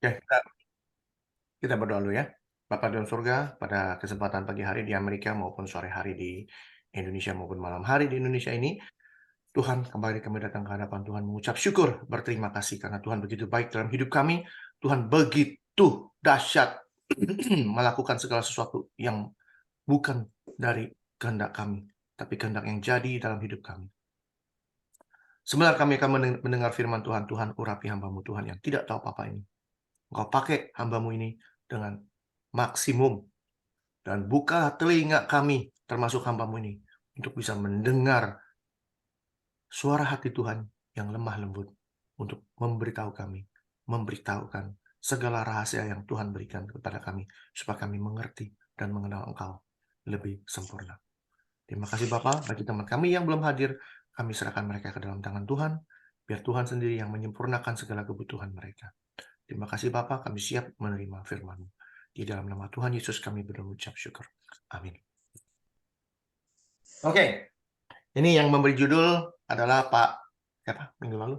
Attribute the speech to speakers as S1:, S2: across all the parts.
S1: Ya, kita berdoa dulu ya. Bapa dalam surga, pada kesempatan pagi hari di Amerika maupun sore hari di Indonesia maupun malam hari di Indonesia ini, Tuhan, kembali kami datang ke hadapan Tuhan mengucap syukur, berterima kasih karena Tuhan begitu baik dalam hidup kami. Tuhan begitu dahsyat melakukan segala sesuatu yang bukan dari kehendak kami, tapi kehendak yang jadi dalam hidup kami. Sebenarnya kami akan mendengar firman Tuhan, Tuhan urapi hamba-Mu Tuhan yang tidak tahu apa ini. Engkau pakai hamba-Mu ini dengan maksimum. Dan buka telinga kami, termasuk hamba-Mu ini, untuk bisa mendengar suara hati Tuhan yang lemah lembut untuk memberitahu kami, memberitahukan segala rahasia yang Tuhan berikan kepada kami, supaya kami mengerti dan mengenal Engkau lebih sempurna. Terima kasih Bapak, bagi teman kami yang belum hadir, kami serahkan mereka ke dalam tangan Tuhan, biar Tuhan sendiri yang menyempurnakan segala kebutuhan mereka. Terima kasih Bapak, kami siap menerima firman-Mu. Di dalam nama Tuhan Yesus kami berucap syukur. Amin. Oke, ini yang memberi judul adalah Pak, siapa minggu lalu?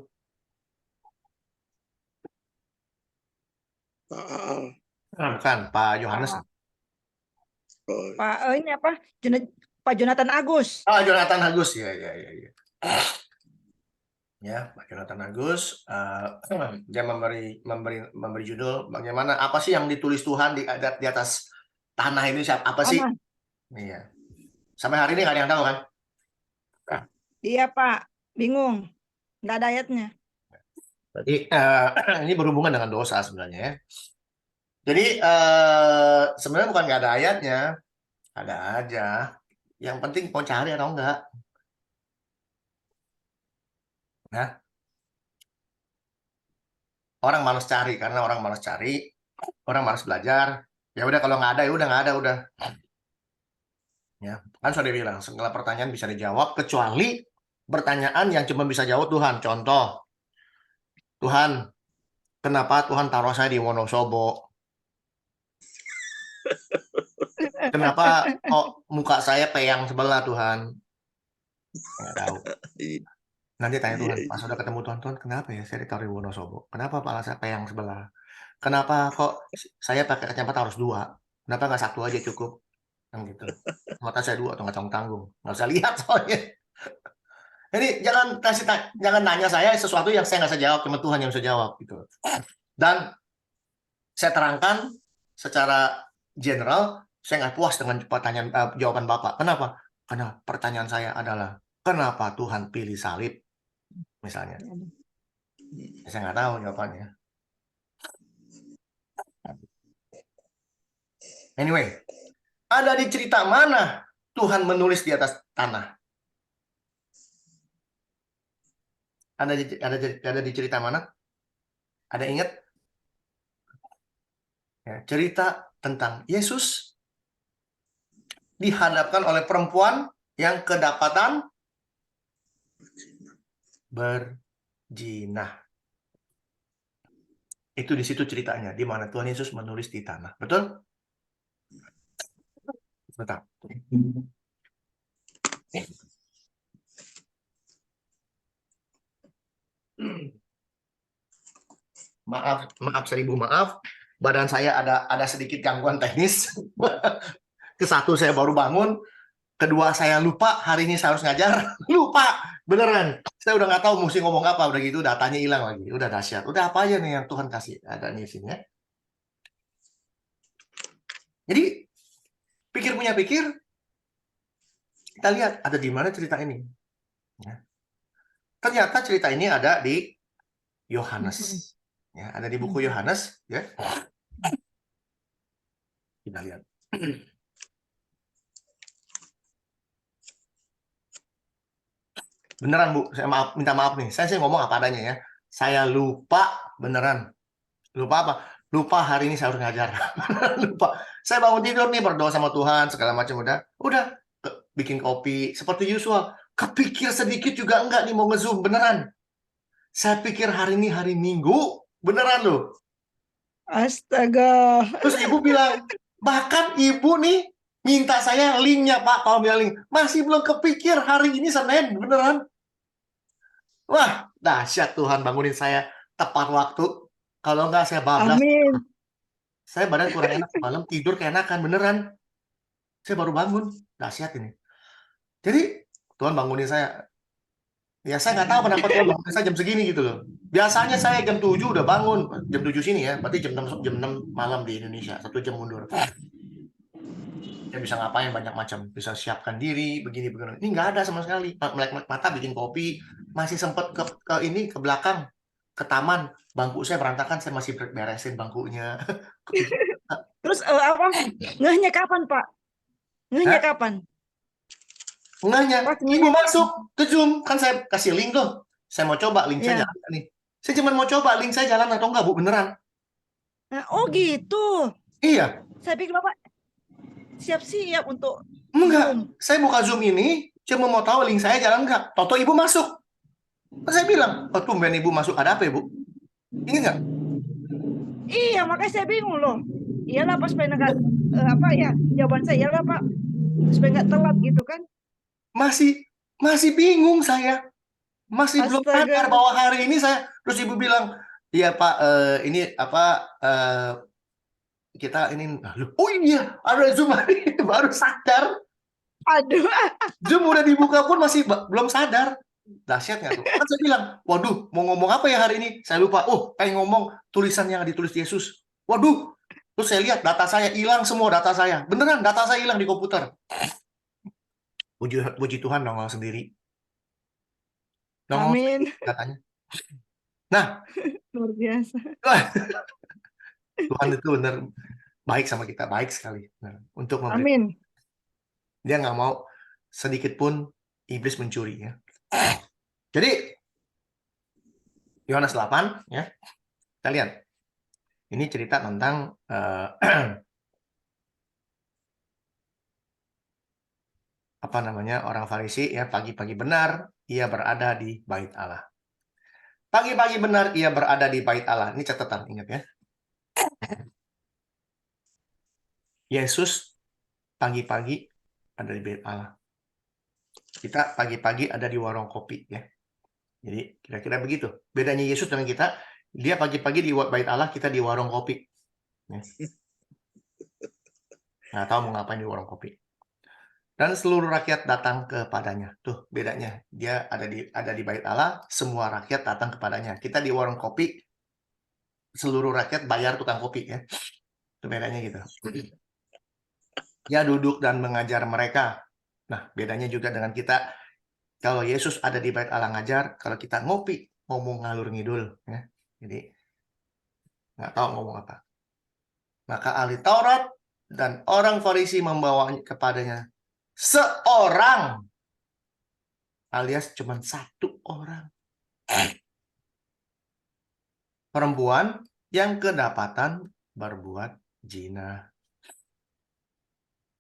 S1: Bukan, Pak Yohanes.
S2: Ini apa? Pak Jonathan Agus.
S1: Jonathan Agus, ya. Ya, Pak Jonathan Agus, dia memberi judul bagaimana, apa sih yang ditulis Tuhan di atas tanah ini, apa sih? Iya. Sampai hari ini nggak ada yang tahu kan?
S2: Iya Pak, bingung, nggak ada ayatnya.
S1: Berarti ini berhubungan dengan dosa sebenarnya ya. Jadi sebenarnya bukan nggak ada ayatnya, ada aja. Yang penting mau cari atau enggak. Nah, orang malas cari karena orang malas cari, orang malas belajar. Ya udah kalau nggak ada ya udah nggak ada udah. Ya, kan sudah bilang segala pertanyaan bisa dijawab kecuali pertanyaan yang cuma bisa jawab Tuhan. Contoh, Tuhan, kenapa Tuhan taruh saya di Wonosobo? Kenapa kok muka saya peyang sebelah Tuhan? Nggak tahu. Nanti tanya Tuhan, pas sudah ketemu Tuhan, kenapa ya saya ditaruh di Wonosobo? Kenapa kepala saya peyang sebelah? Kenapa kok saya pakai kacamata harus 2? Kenapa nggak 1 aja cukup? Yang gitu. Mata saya 2 atau nggak tanggung. Nggak bisa lihat soalnya. Jadi jangan nanya saya sesuatu yang saya nggak bisa jawab, cuma Tuhan yang bisa jawab gitu. Dan saya terangkan secara general, saya nggak puas dengan jawaban Bapak. Kenapa? Karena pertanyaan saya adalah, kenapa Tuhan pilih salib? Misalnya. Saya nggak tahu jawabannya. Anyway, ada di cerita mana Tuhan menulis di atas tanah? Ada di cerita mana? Ada ingat? Ya, cerita tentang Yesus dihadapkan oleh perempuan yang kedapatan berjinah. Itu di situ ceritanya, di mana Tuhan Yesus menulis di tanah. Betul? Betul. Maaf 1000 maaf. Badan saya ada sedikit gangguan teknis. Ke-1 saya baru bangun, kedua saya lupa hari ini saya harus ngajar. Lupa, beneran. Saya udah nggak tahu mesti ngomong apa, udah gitu datanya hilang lagi. Udah dahsyat. Udah apa aja nih yang Tuhan kasih? Ada di sini ya. Jadi pikir punya pikir, kita lihat ada di mana cerita ini. Ya. Ternyata cerita ini ada di Yohanes. Ya, ada di buku Yohanes, ya. Kita lihat. Beneran Bu, saya minta maaf nih. Saya ngomong apa adanya ya. Saya lupa beneran. Lupa apa? Lupa hari ini saya harus ngajar. Lupa. Saya bangun tidur nih berdoa sama Tuhan segala macam udah bikin kopi seperti usual. Kepikir sedikit juga enggak nih mau nge-zoom beneran. Saya pikir hari ini hari Minggu, beneran loh.
S2: Astaga.
S1: Terus ibu bilang, bahkan ibu nih minta saya linknya Pak, kalau bilang link. Masih belum kepikir hari ini Senin, beneran. Wah, dahsyat Tuhan bangunin saya tepat waktu. Kalau nggak saya bablas.
S2: Amin.
S1: Saya badan kurang enak semalam, tidur keenakan, beneran. Saya baru bangun, dahsyat ini. Jadi, Tuhan bangunin saya. Ya, saya nggak tahu kenapa Tuhan bangunin saya jam segini gitu loh. Biasanya saya jam 7 udah bangun. Jam 7 sini ya, berarti jam 6 malam di Indonesia. 1 jam mundur. Saya bisa ngapain banyak macam. Bisa siapkan diri, begini. Ini nggak ada sama sekali. Melek-melek mata, bikin kopi. Masih sempet ke belakang, ke taman. Bangku saya berantakan, saya masih beresin bangkunya.
S2: Terus apa? Ngehnya kapan, Pak? Ngehnya
S1: Hah?
S2: kapan?
S1: Enggaknya,
S2: Pas
S1: ibu
S2: ngehnya
S1: masuk
S2: kapan?
S1: ke Zoom. Kan saya kasih link tuh. Saya mau coba, link saya
S2: Ya.
S1: jalan nggak nih. Saya cuma mau coba, link saya jalan atau enggak, Bu. Beneran.
S2: Nah, oh gitu.
S1: Iya.
S2: Saya pikir Bapak siap-siap untuk
S1: Enggak.
S2: Zoom.
S1: Saya buka Zoom ini, cuma mau tahu link saya jalan nggak. Toto ibu masuk. Terus saya bilang, oh tumben ibu masuk. Ada apa ya, Bu? Ingat nggak?
S2: Iya, makanya saya bingung loh. Iyalah pas supaya nggak apa ya, jawaban saya iyalah Pak, supaya nggak telat gitu kan.
S1: Masih bingung saya. Masih belum
S2: Astaga.
S1: sadar bahwa hari ini saya. Terus ibu bilang, iya Pak, ini apa, kita ini. Oh iya, ada Zoom hari ini. Baru sadar.
S2: Aduh.
S1: Zoom udah dibuka pun masih belum sadar. Dahsyat nggak tuh? Kan saya bilang, waduh, mau ngomong apa ya hari ini? Saya lupa. Oh, pengen ngomong tulisan yang ditulis Yesus. Waduh, terus saya lihat data saya hilang semua data saya. Beneran, data saya hilang di komputer. Puji Tuhan nongol sendiri. Nongol
S2: Amin.
S1: datanya. Nah,
S2: Luar biasa.
S1: Tuhan itu benar baik sama kita, baik sekali. Nah, untuk memberi.
S2: Amin.
S1: Dia nggak mau sedikit pun iblis mencuri ya. Jadi Yohanes 8 ya. Kita lihat. Ini cerita tentang apa namanya, orang Farisi ya, pagi-pagi benar ia berada di bait Allah. Pagi-pagi benar ia berada di bait Allah. Ini catatan, ingat ya. Yesus pagi-pagi ada di bait Allah. Kita pagi-pagi ada di warung kopi ya. Jadi kira-kira begitu. Bedanya Yesus dengan kita, dia pagi-pagi di bait Allah, kita di warung kopi. Ya. Nggak tahu mau ngapain di warung kopi. Dan seluruh rakyat datang kepadanya. Tuh bedanya. Dia ada di bait Allah, semua rakyat datang kepadanya. Kita di warung kopi, seluruh rakyat bayar tukang kopi ya. Itu bedanya gitu. Dia duduk dan mengajar mereka. Nah, bedanya juga dengan kita. Kalau Yesus ada di bait Allah ngajar, kalau kita ngopi, ngomong ngalur ngidul ya. Jadi nggak tahu ngomong apa. Maka ahli Taurat dan orang Farisi membawa kepadanya seorang, alias cuma satu orang, perempuan yang kedapatan berbuat zina.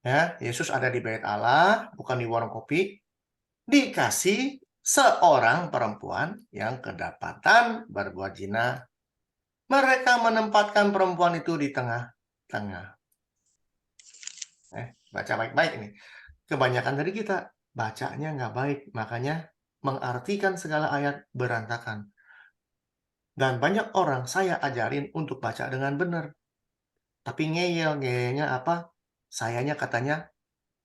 S1: Ya, Yesus ada di bait Allah, bukan di warung kopi. Dikasih seorang perempuan yang kedapatan berbuat zina. Mereka menempatkan perempuan itu di tengah-tengah. Baca baik-baik ini. Kebanyakan dari kita bacanya nggak baik, makanya mengartikan segala ayat berantakan. Dan banyak orang saya ajarin untuk baca dengan benar. Tapi ngeyelnya apa? Sayanya katanya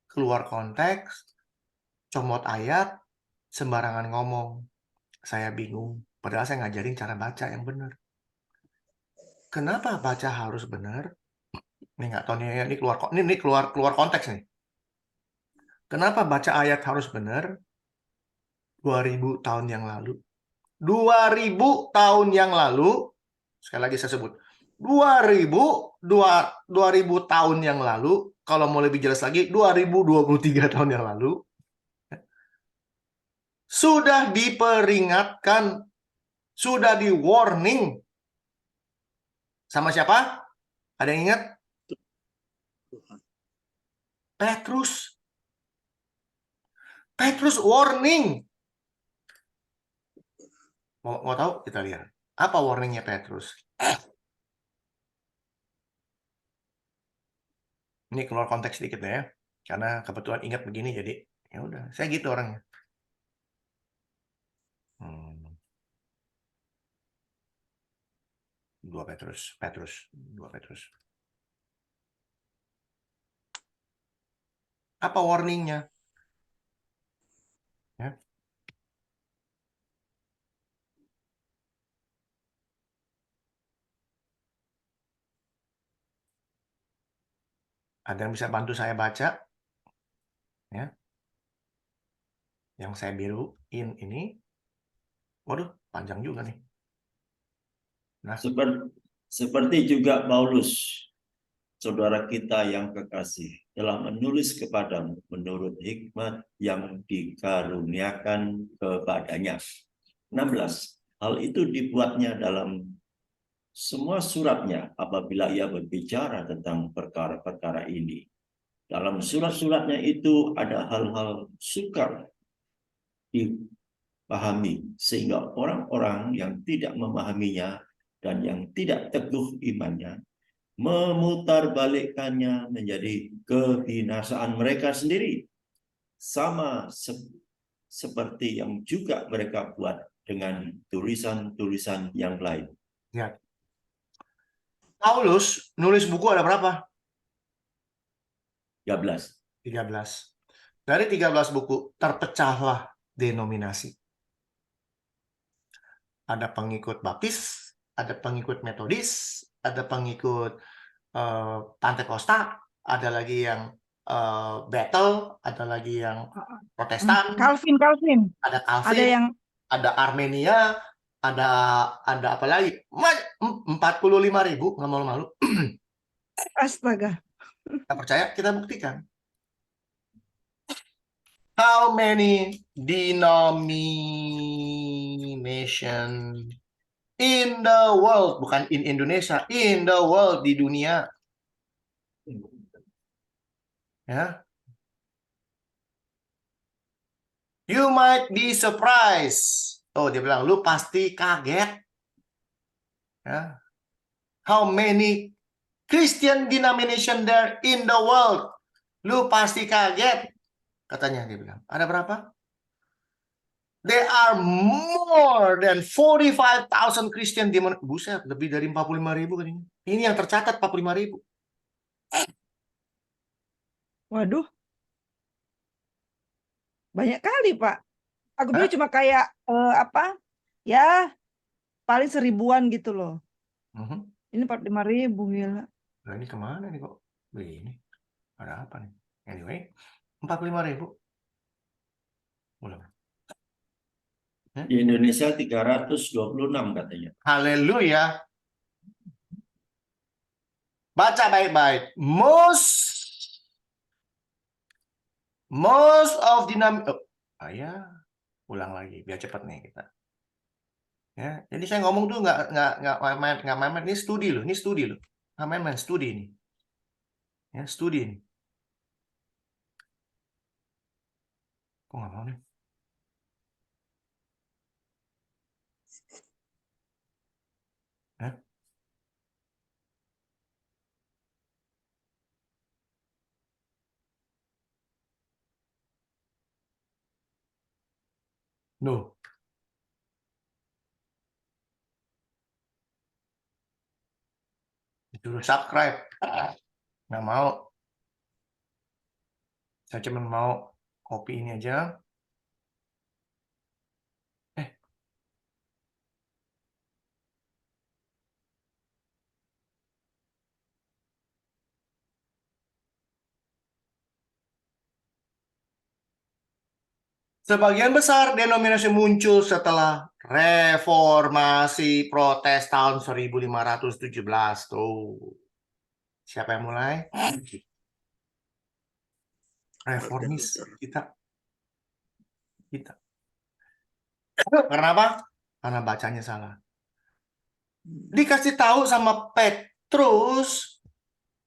S1: keluar konteks, comot ayat, sembarangan ngomong. Saya bingung. Padahal saya ngajarin cara baca yang benar. Kenapa baca harus benar? Ini nggak tahu nih, ini keluar konteks nih. Kenapa baca ayat harus benar? 2000 tahun yang lalu. 2000 tahun yang lalu, sekali lagi saya sebut, 2000 tahun yang lalu, kalau mau lebih jelas lagi, 2023 tahun yang lalu, sudah diperingatkan, sudah di warning. Sama siapa? Ada yang ingat? Petrus. Petrus warning. Mau tahu? Kita lihat. Apa warningnya Petrus? Ini keluar konteks sedikit ya. Karena kebetulan ingat begini, jadi ya udah. Saya gitu orangnya. 2 Petrus. Apa warningnya? Ya. Ada yang bisa bantu saya baca? Ya. Yang saya biruin ini. Waduh, panjang juga nih. Nah,
S3: Seperti juga Paulus, saudara kita yang kekasih, telah menulis kepadamu menurut hikmat yang dikaruniakan kepadanya. 16. Hal itu dibuatnya dalam semua suratnya apabila ia berbicara tentang perkara-perkara ini. Dalam surat-suratnya itu ada hal-hal sukar dipahami, sehingga orang-orang yang tidak memahaminya dan yang tidak teguh imannya memutarbalikkannya menjadi kebinasaan mereka sendiri. Sama seperti yang juga mereka buat dengan tulisan-tulisan yang lain.
S1: lihat. Paulus nulis buku ada berapa?
S3: 13.
S1: 13. Dari 13 buku terpecahlah denominasi. Ada pengikut Baptis, ada pengikut Metodis, ada pengikut Pantekosta, ada lagi yang Bethel, ada lagi yang Protestan,
S2: Calvin.
S1: ada
S2: Ada
S1: Calvin,
S2: yang
S1: ada Armenia, ada apa lagi? 45.000, nggak malu-malu.
S2: astaga.
S1: Kita percaya, kita buktikan. How many denomination in the world, bukan in Indonesia, in the world, di dunia. Ya. You might be surprised. Oh, dia bilang, lu pasti kaget. Ya. How many Christian denomination there in the world? Lu pasti kaget. Katanya dia bilang. Ada berapa? There are more than 45,000 Christian denomination. Buset, lebih dari 45.000 katanya. Ini yang tercatat 45.000.
S2: Waduh. Banyak kali, Pak. Aku
S1: Hah?
S2: bilang cuma kayak apa? Ya, paling 1000-an gitu loh.
S1: Mhm.
S2: Ini 45.000 gila.
S1: Nah, ini kemana nih kok? Begini. Ada apa nih? Anyway, 45.000. Ulang.
S3: Di Indonesia 326 katanya.
S1: Haleluya. Baca baik-baik. Most of ya, ulang lagi biar cepat nih kita. Ya, jadi saya ngomong tuh nggak main-main. Ini studi loh, Nggak main-main, studi ini. Ya, studi ini. Kok nggak mau nih? Ya? No. Disuruh subscribe. Nggak mau. Saya cuma mau copy ini aja. Sebagian besar denominasi muncul setelah Reformasi Protes tahun 1517. Tuh. Siapa yang mulai? Reformis. Kita. Karena apa? Karena bacanya salah. Dikasih tahu sama Petrus,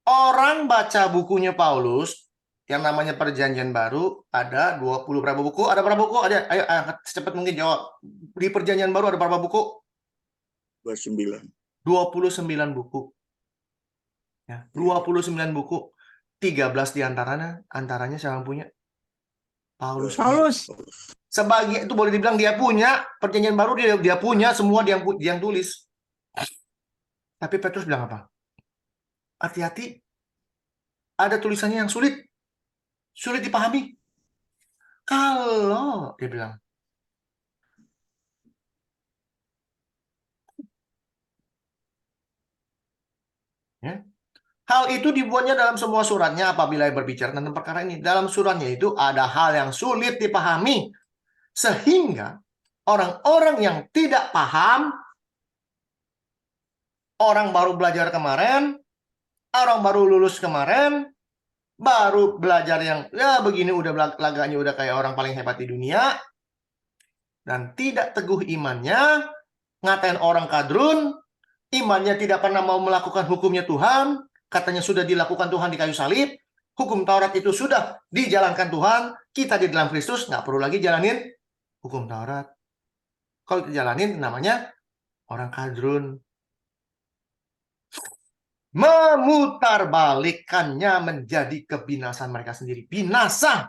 S1: orang baca bukunya Paulus, yang namanya Perjanjian Baru, ada 20 berapa buku? Ada berapa buku? Ada, ayo secepat mungkin jawab. Di Perjanjian Baru ada berapa buku?
S4: 29.
S1: 29 buku. Ya, 29 buku. 13 antaranya siapa yang punya? Paulus. Sebagian itu boleh dibilang dia punya, Perjanjian Baru dia punya, semua dia yang tulis. Tapi Petrus bilang apa? Hati-hati, ada tulisannya yang sulit dipahami. Kalau dia bilang, ya, hal itu dibuatnya dalam semua suratnya apabila berbicara tentang perkara ini. Dalam suratnya itu ada hal yang sulit dipahami. Sehingga orang-orang yang tidak paham, orang baru belajar kemarin, orang baru lulus kemarin, baru belajar yang ya begini udah laganya udah kayak orang paling hebat di dunia, dan tidak teguh imannya, ngatain orang kadrun, imannya tidak pernah mau melakukan hukumnya Tuhan, katanya sudah dilakukan Tuhan di kayu salib, hukum Taurat itu sudah dijalankan Tuhan, kita di dalam Kristus nggak perlu lagi jalanin hukum Taurat. Kalau dijalanin namanya orang kadrun. Memutarbalikkannya menjadi kebinasaan mereka sendiri. Binasa.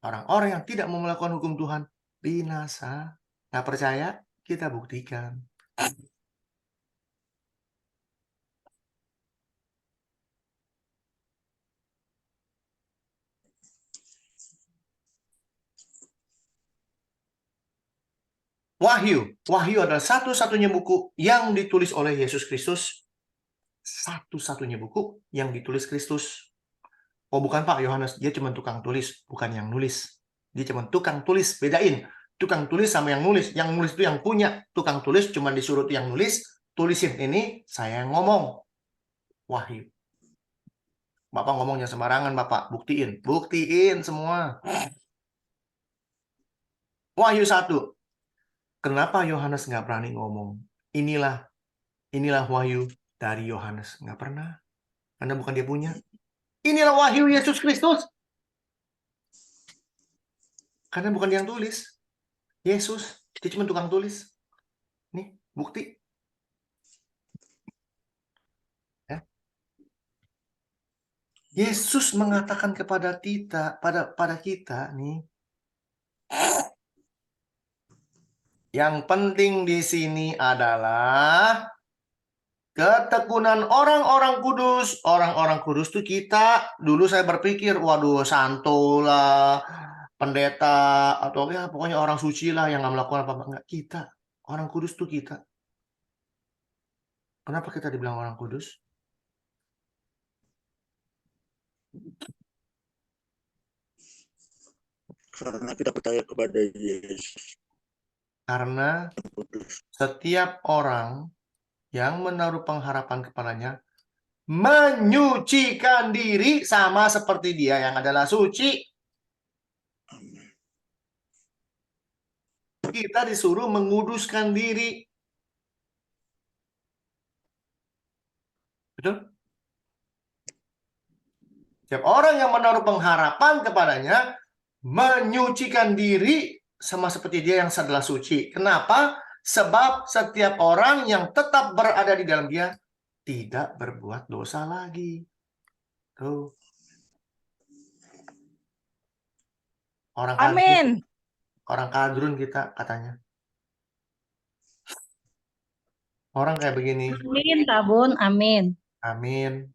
S1: Orang-orang yang tidak mau melakukan hukum Tuhan, binasa. Nggak percaya? Kita buktikan. Wahyu. Wahyu adalah satu-satunya buku yang ditulis oleh Yesus Kristus. Satu-satunya buku yang ditulis Kristus. Oh bukan Pak Yohanes, dia cuma tukang tulis, bukan yang nulis. Dia cuma tukang tulis, bedain. Tukang tulis sama yang nulis. Yang nulis itu yang punya. Tukang tulis cuma disuruh yang nulis, tulisin ini, saya yang ngomong. Wahyu. Bapak ngomongnya sembarangan, Bapak. Buktiin. Buktiin semua. Wahyu 1. Kenapa Yohanes nggak berani ngomong? Inilah wahyu dari Yohanes. Nggak pernah. Karena bukan dia punya. Inilah wahyu Yesus Kristus. Karena bukan dia yang tulis. Yesus. Dia cuma tukang tulis. Nih, bukti. Ya. Yesus mengatakan kepada kita, pada kita nih, yang penting di sini adalah ketekunan orang-orang kudus. Orang-orang kudus itu kita, dulu saya berpikir, waduh, santo lah, pendeta, atau ya pokoknya orang suci lah yang nggak melakukan apa-apa. Enggak, kita. Orang kudus itu kita. Kenapa kita dibilang orang kudus?
S4: Karena kita percaya kepada Yesus
S1: Karena
S4: Kudus.
S1: setiap orang yang menaruh pengharapan kepadanya menyucikan diri sama seperti dia yang adalah suci.
S4: Amin.
S1: Kita disuruh menguduskan diri. Betul? Setiap orang yang menaruh pengharapan kepadanya menyucikan diri sama seperti dia yang adalah suci. Kenapa? Sebab setiap orang yang tetap berada di dalam dia tidak berbuat dosa lagi. Tuh. Orang kadrun,
S2: Amin.
S1: orang kadrun kita katanya. Orang kayak begini.
S5: Amin, Kak Bun. Amin.
S1: Amin.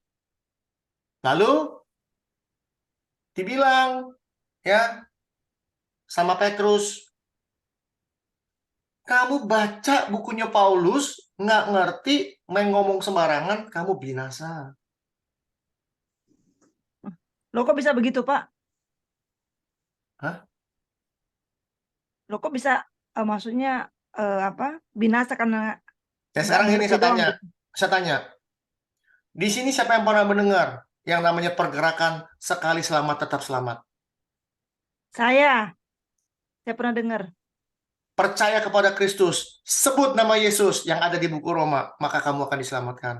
S1: Lalu dibilang ya sama Petrus, kamu baca bukunya Paulus, nggak ngerti, main ngomong sembarangan, kamu binasa.
S2: Loh kok bisa begitu, Pak?
S1: Hah?
S2: Loh kok bisa maksudnya apa? Binasa karena
S1: Ya sekarang ini
S2: ngerti doang gitu.
S1: saya tanya, di sini siapa yang pernah mendengar yang namanya pergerakan sekali selamat tetap selamat?
S2: Saya pernah dengar.
S1: Percaya kepada Kristus, sebut nama Yesus yang ada di buku Roma, maka kamu akan diselamatkan.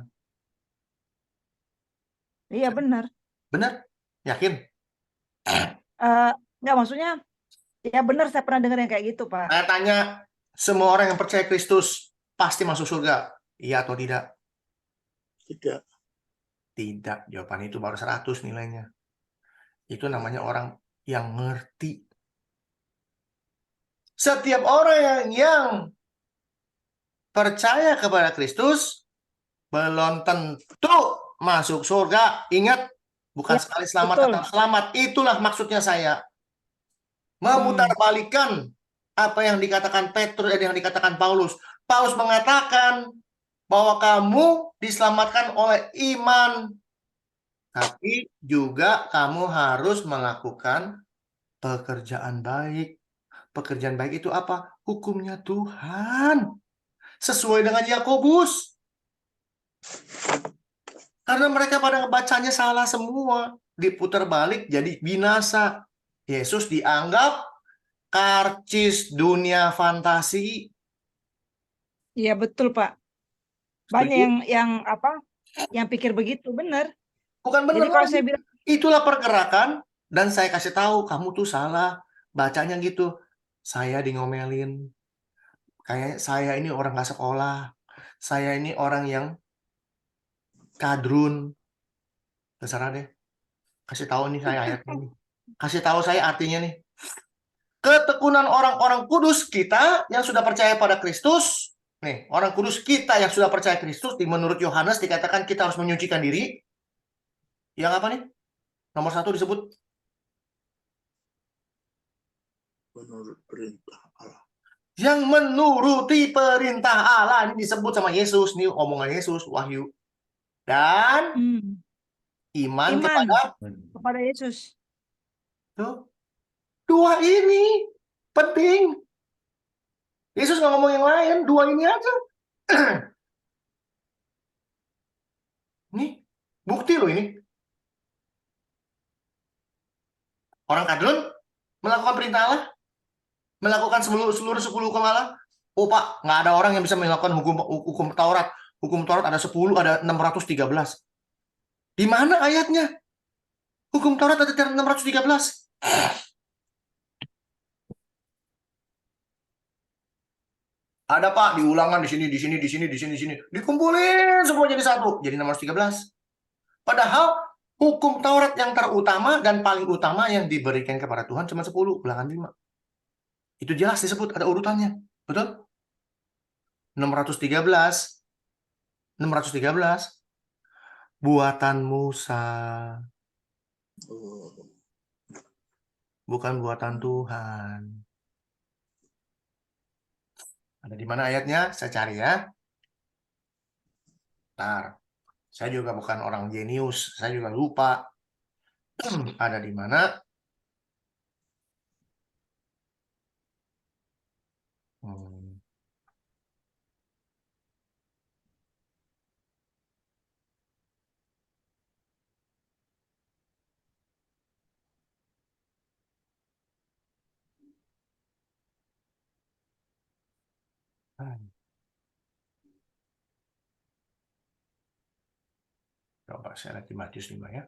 S2: Iya benar.
S1: Benar? Yakin?
S2: Nggak maksudnya ya benar saya pernah dengar yang kayak gitu, Pak.
S1: Saya tanya, semua orang yang percaya Kristus pasti masuk surga? Iya atau tidak?
S4: Tidak.
S1: Tidak. Jawaban itu baru 100 nilainya. Itu namanya orang yang ngerti. Setiap orang yang percaya kepada Kristus belum tentu masuk surga. Ingat, bukan
S2: Ya,
S1: sekali selamat
S2: betul.
S1: tetap selamat. Itulah maksudnya saya. Memutarbalikkan apa yang dikatakan Petrus dan yang dikatakan Paulus. Paulus mengatakan bahwa kamu diselamatkan oleh iman, tapi juga kamu harus melakukan pekerjaan baik. Pekerjaan baik itu apa? Hukumnya Tuhan. Sesuai dengan Yakobus. Karena mereka pada bacanya salah semua. Diputar balik jadi binasa. Yesus dianggap karcis dunia fantasi.
S2: Iya betul Pak. Banyak
S1: Setuju?
S2: yang pikir begitu, benar.
S1: Bukan benar
S2: Jadi kalau
S1: lagi.
S2: saya bilang
S1: Itulah pergerakan. Dan saya kasih tahu, kamu tuh salah. Bacanya gitu. Saya di ngomelin. Kayak saya ini orang gak sekolah. Saya ini orang yang kadrun. Terserah deh. Kasih tahu nih saya ayatnya nih. Kasih tahu saya artinya nih. Ketekunan orang-orang kudus kita yang sudah percaya pada Kristus. Nih, orang kudus kita yang sudah percaya Kristus, menurut Yohanes dikatakan kita harus menyucikan diri. Yang apa nih? Nomor 1 disebut
S4: menurut perintah Allah.
S1: yang menuruti perintah Allah. Ini disebut sama Yesus. Nih omongan Yesus, Wahyu. Dan iman
S2: iman
S1: kepada
S2: kepada Yesus.
S1: tuh, dua ini penting. Yesus nggak ngomong yang lain, dua ini aja. Nih, bukti loh ini. Orang kadrun melakukan perintah Allah, melakukan seluruh 10 hukum Allah. Oh Pak, nggak ada orang yang bisa melakukan hukum Taurat. Hukum Taurat ada 10, ada 613. Di mana ayatnya? Hukum Taurat ada 613. Ada Pak, di ulangan di sini, di sini, di sini, di sini, di sini. Dikumpulin semua jadi satu, jadi 613. Padahal hukum Taurat yang terutama dan paling utama yang diberikan kepada Tuhan cuma 10, ulangan 5. Itu jelas disebut, ada urutannya. Betul? 613. Buatan Musa. Bukan buatan Tuhan. Ada di mana ayatnya? Saya cari ya. Bentar. Saya juga bukan orang jenius. Saya juga lupa. Ada di mana? Coba saya lihat di Matius 5 ya.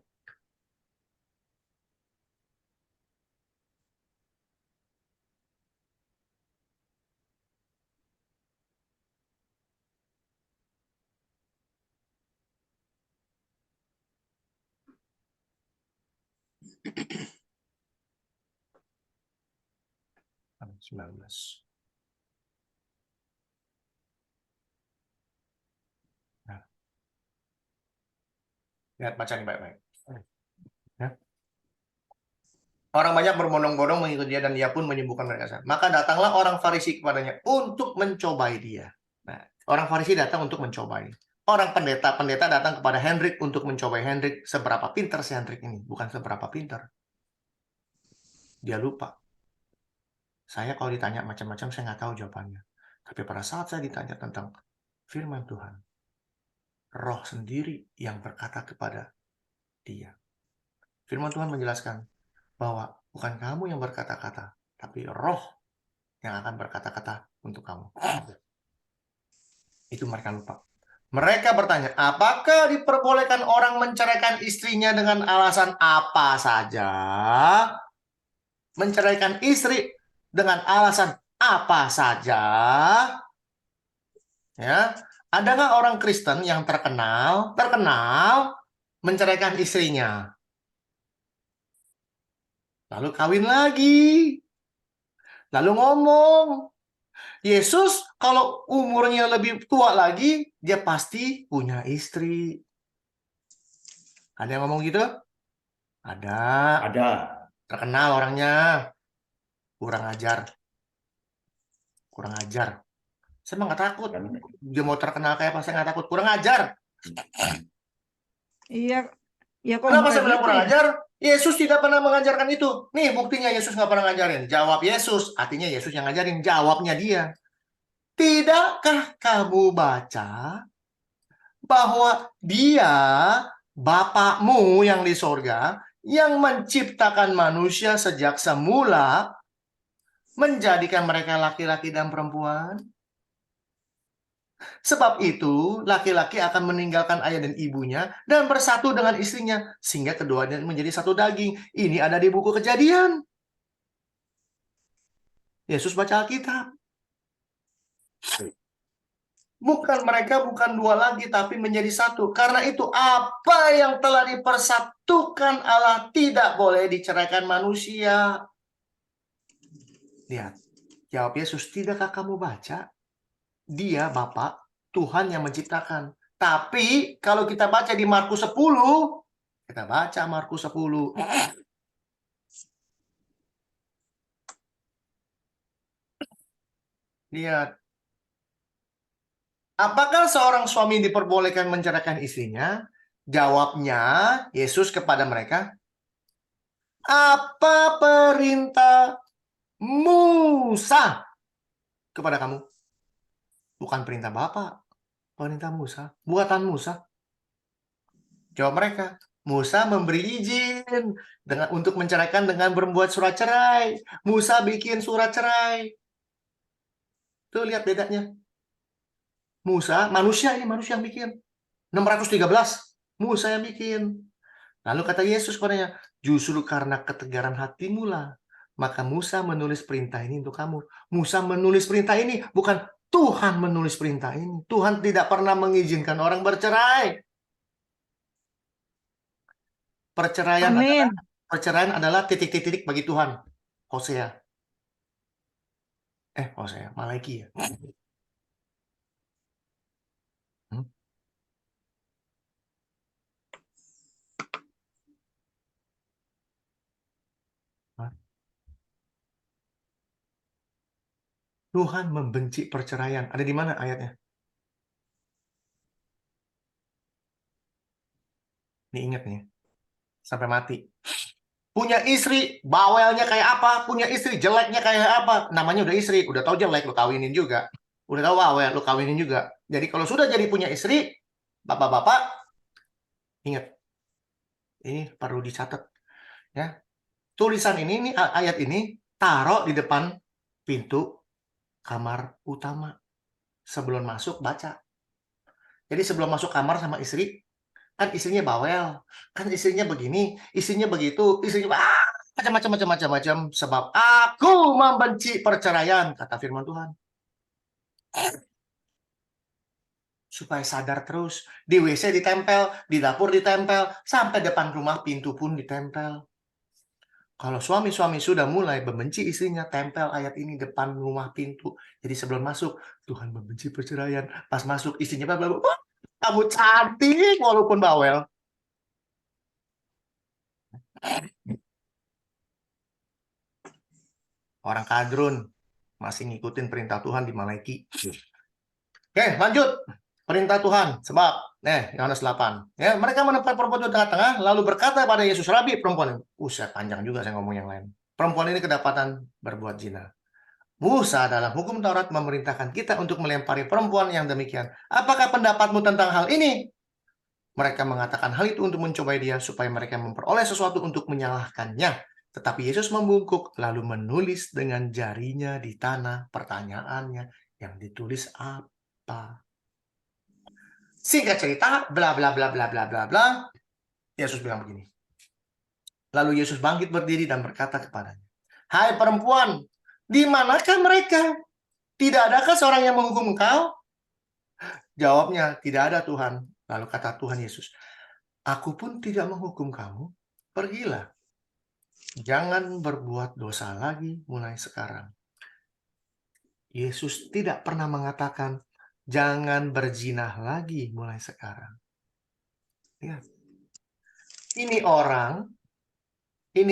S1: Ayat 19. Nah. Lihat baca nih baik-baik. Ya. Orang banyak berbondong-bondong mengikut dia dan dia pun menyembuhkan mereka. Maka datanglah orang Farisi kepadanya untuk mencobai dia. Nah, orang Farisi datang untuk mencobai. Orang pendeta datang kepada Hendrik untuk mencobai Hendrik. Seberapa pintar si Hendrik ini? Bukan seberapa pintar. Dia lupa. Saya kalau ditanya macam-macam, saya nggak tahu jawabannya. Tapi pada saat saya ditanya tentang firman Tuhan, Roh sendiri yang berkata kepada dia. Firman Tuhan menjelaskan bahwa bukan kamu yang berkata-kata, tapi Roh yang akan berkata-kata untuk kamu. Itu mereka lupa. Mereka bertanya, apakah diperbolehkan orang menceraikan istrinya dengan alasan apa saja? Menceraikan istri dengan alasan apa saja? Ya, ada nggak orang Kristen yang terkenal menceraikan istrinya? Lalu kawin lagi. Lalu ngomong, Yesus kalau umurnya lebih tua lagi, dia pasti punya istri. Ada yang ngomong gitu? Ada.
S3: Ada.
S1: Terkenal orangnya. Kurang ajar. Kurang ajar. Saya mah nggak takut.
S3: Dan
S1: Dia mau terkenal kayak apa, saya nggak takut. Kurang ajar.
S2: Iya, ya kok
S1: Kenapa
S2: kayak
S1: saya bilang
S2: gitu
S1: kurang
S2: ya?
S1: ajar? Yesus tidak pernah mengajarkan itu. Nih buktinya Yesus nggak pernah ngajarin. Jawab Yesus. Artinya Yesus yang ngajarin. Jawabnya dia. Tidakkah kamu baca bahwa dia, Bapakmu yang di sorga, yang menciptakan manusia sejak semula, menjadikan mereka laki-laki dan perempuan? Sebab itu, laki-laki akan meninggalkan ayah dan ibunya dan bersatu dengan istrinya, sehingga keduanya menjadi satu daging. Ini ada di buku Kejadian. Yesus baca Alkitab. Bukan mereka bukan dua lagi, tapi menjadi satu. Karena itu, apa yang telah dipersatukan Allah tidak boleh diceraikan manusia. Lihat, jawab Yesus, tidakkah kamu baca? Dia, Bapak, Tuhan yang menciptakan. Tapi, kalau kita baca di Markus 10, kita baca Markus 10. Lihat. Apakah seorang suami diperbolehkan menceraikan istrinya? Jawabnya Yesus kepada mereka, apa perintah Musa kepada kamu? Bukan perintah Bapak, perintah Musa, buatan Musa. Jawab mereka, Musa memberi izin untuk menceraikan dengan membuat surat cerai. Musa bikin surat cerai. Tuh lihat bedanya. Musa, manusia ini manusia yang bikin. 613, Musa yang bikin. Lalu kata Yesus kepadanya, justru karena ketegaran hatimu lah, maka Musa menulis perintah ini untuk kamu. Musa menulis perintah ini, bukan Tuhan menulis perintah ini. Tuhan tidak pernah mengizinkan orang bercerai.
S2: Amin.
S1: Perceraian adalah titik-titik bagi Tuhan. Hosea. Hosea, Malaki ya. Tuhan membenci perceraian. Ada di mana ayatnya? Ini ingat nih. Sampai mati. Punya istri, bawelnya kayak apa? Punya istri, jeleknya kayak apa? Namanya udah istri, udah tahu jelek, lu kawinin juga. Udah tahu bawel, lu kawinin juga. Jadi kalau sudah jadi punya istri, bapak-bapak, ingat. Ini perlu dicatat. Ya. Tulisan ini ayat ini, taruh di depan pintu kamar utama. Sebelum masuk, baca. Jadi sebelum masuk kamar sama istri, kan istrinya bawel, kan istrinya begini, istrinya begitu, istrinya macam-macam, sebab aku membenci perceraian, kata firman Tuhan. Supaya sadar terus, di WC ditempel, di dapur ditempel, sampai depan rumah pintu pun ditempel. Kalau suami-suami sudah mulai membenci istrinya, tempel ayat ini depan rumah pintu. Jadi sebelum masuk, Tuhan membenci perceraian. Pas masuk istrinya, wah, kamu cantik walaupun bawel. Orang kadrun masih ngikutin perintah Tuhan di Malaki. Oke, lanjut. Perintah Tuhan, sebab Yohanes 8. Ya, mereka menempat perempuan itu tengah-tengah, lalu berkata pada Yesus, Rabi, perempuan ini. Panjang juga saya ngomong yang lain. Perempuan ini kedapatan berbuat zina. Musa dalam hukum Taurat memerintahkan kita untuk melempari perempuan yang demikian. Apakah pendapatmu tentang hal ini? Mereka mengatakan hal itu untuk mencobai dia, supaya mereka memperoleh sesuatu untuk menyalahkannya. Tetapi Yesus membungkuk, lalu menulis dengan jarinya di tanah. Pertanyaannya, yang ditulis apa? Singkat cerita, bla bla bla bla bla bla bla. Yesus bilang begini. Lalu Yesus bangkit berdiri dan berkata kepadanya, hai perempuan, di manakah mereka? Tidak adakah seorang yang menghukum engkau? Jawabnya, tidak ada Tuhan. Lalu kata Tuhan Yesus, aku pun tidak menghukum kamu. Pergilah. Jangan berbuat dosa lagi mulai sekarang. Yesus tidak pernah mengatakan, jangan berzinah lagi mulai sekarang. Lihat. Ini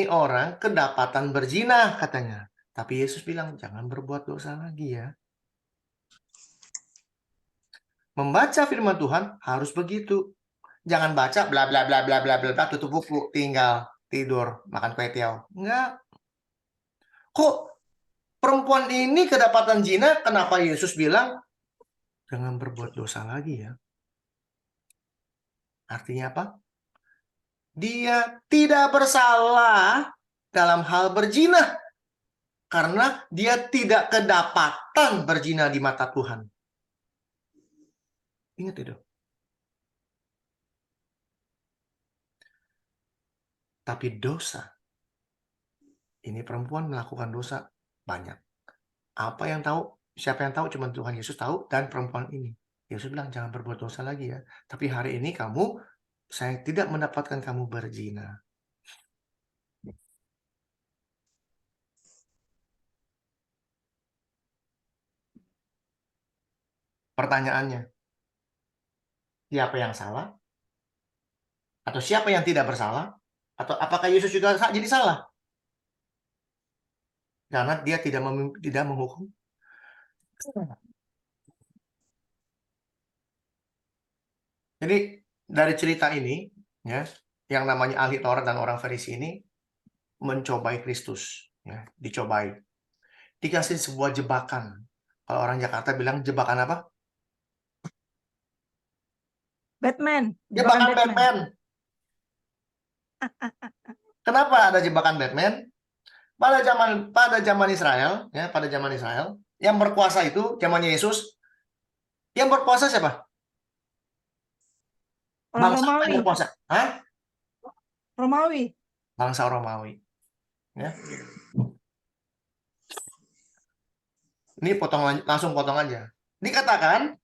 S1: orang kedapatan berzinah katanya. Tapi Yesus bilang, jangan berbuat dosa lagi ya. Membaca firman Tuhan harus begitu. Jangan baca bla bla bla bla bla bla, tutup buku, tinggal tidur, makan kue tiaw. Enggak. Kok perempuan ini kedapatan zina, kenapa Yesus bilang jangan berbuat dosa lagi ya? Artinya apa? Dia tidak bersalah dalam hal berzina karena dia tidak kedapatan berzina di mata Tuhan. Ingat itu. Tapi dosa, ini perempuan melakukan dosa banyak. Apa yang tahu? Siapa yang tahu? Cuma Tuhan Yesus tahu dan perempuan ini. Yesus bilang jangan berbuat dosa lagi ya. Tapi hari ini saya tidak mendapatkan kamu berzina. Pertanyaannya, siapa yang salah? Atau siapa yang tidak bersalah? Atau apakah Yesus juga jadi salah? Karena dia tidak menghukum. Jadi dari cerita ini, ya, yang namanya ahli Taurat dan orang Farisi ini mencobai Kristus, ya, dicobai, dikasih sebuah jebakan. Kalau orang Jakarta bilang jebakan apa?
S2: Batman.
S1: Jebakan Batman. Kenapa ada jebakan Batman? Pada zaman Israel, ya, pada zaman Israel, yang berkuasa itu zamannya Yesus. Yang berkuasa siapa?
S2: Orang
S1: Bangsa
S2: Romawi.
S1: yang berkuasa. Hah?
S2: Romawi.
S1: Bangsa Romawi. Ya. Ini langsung potong aja. Dikatakan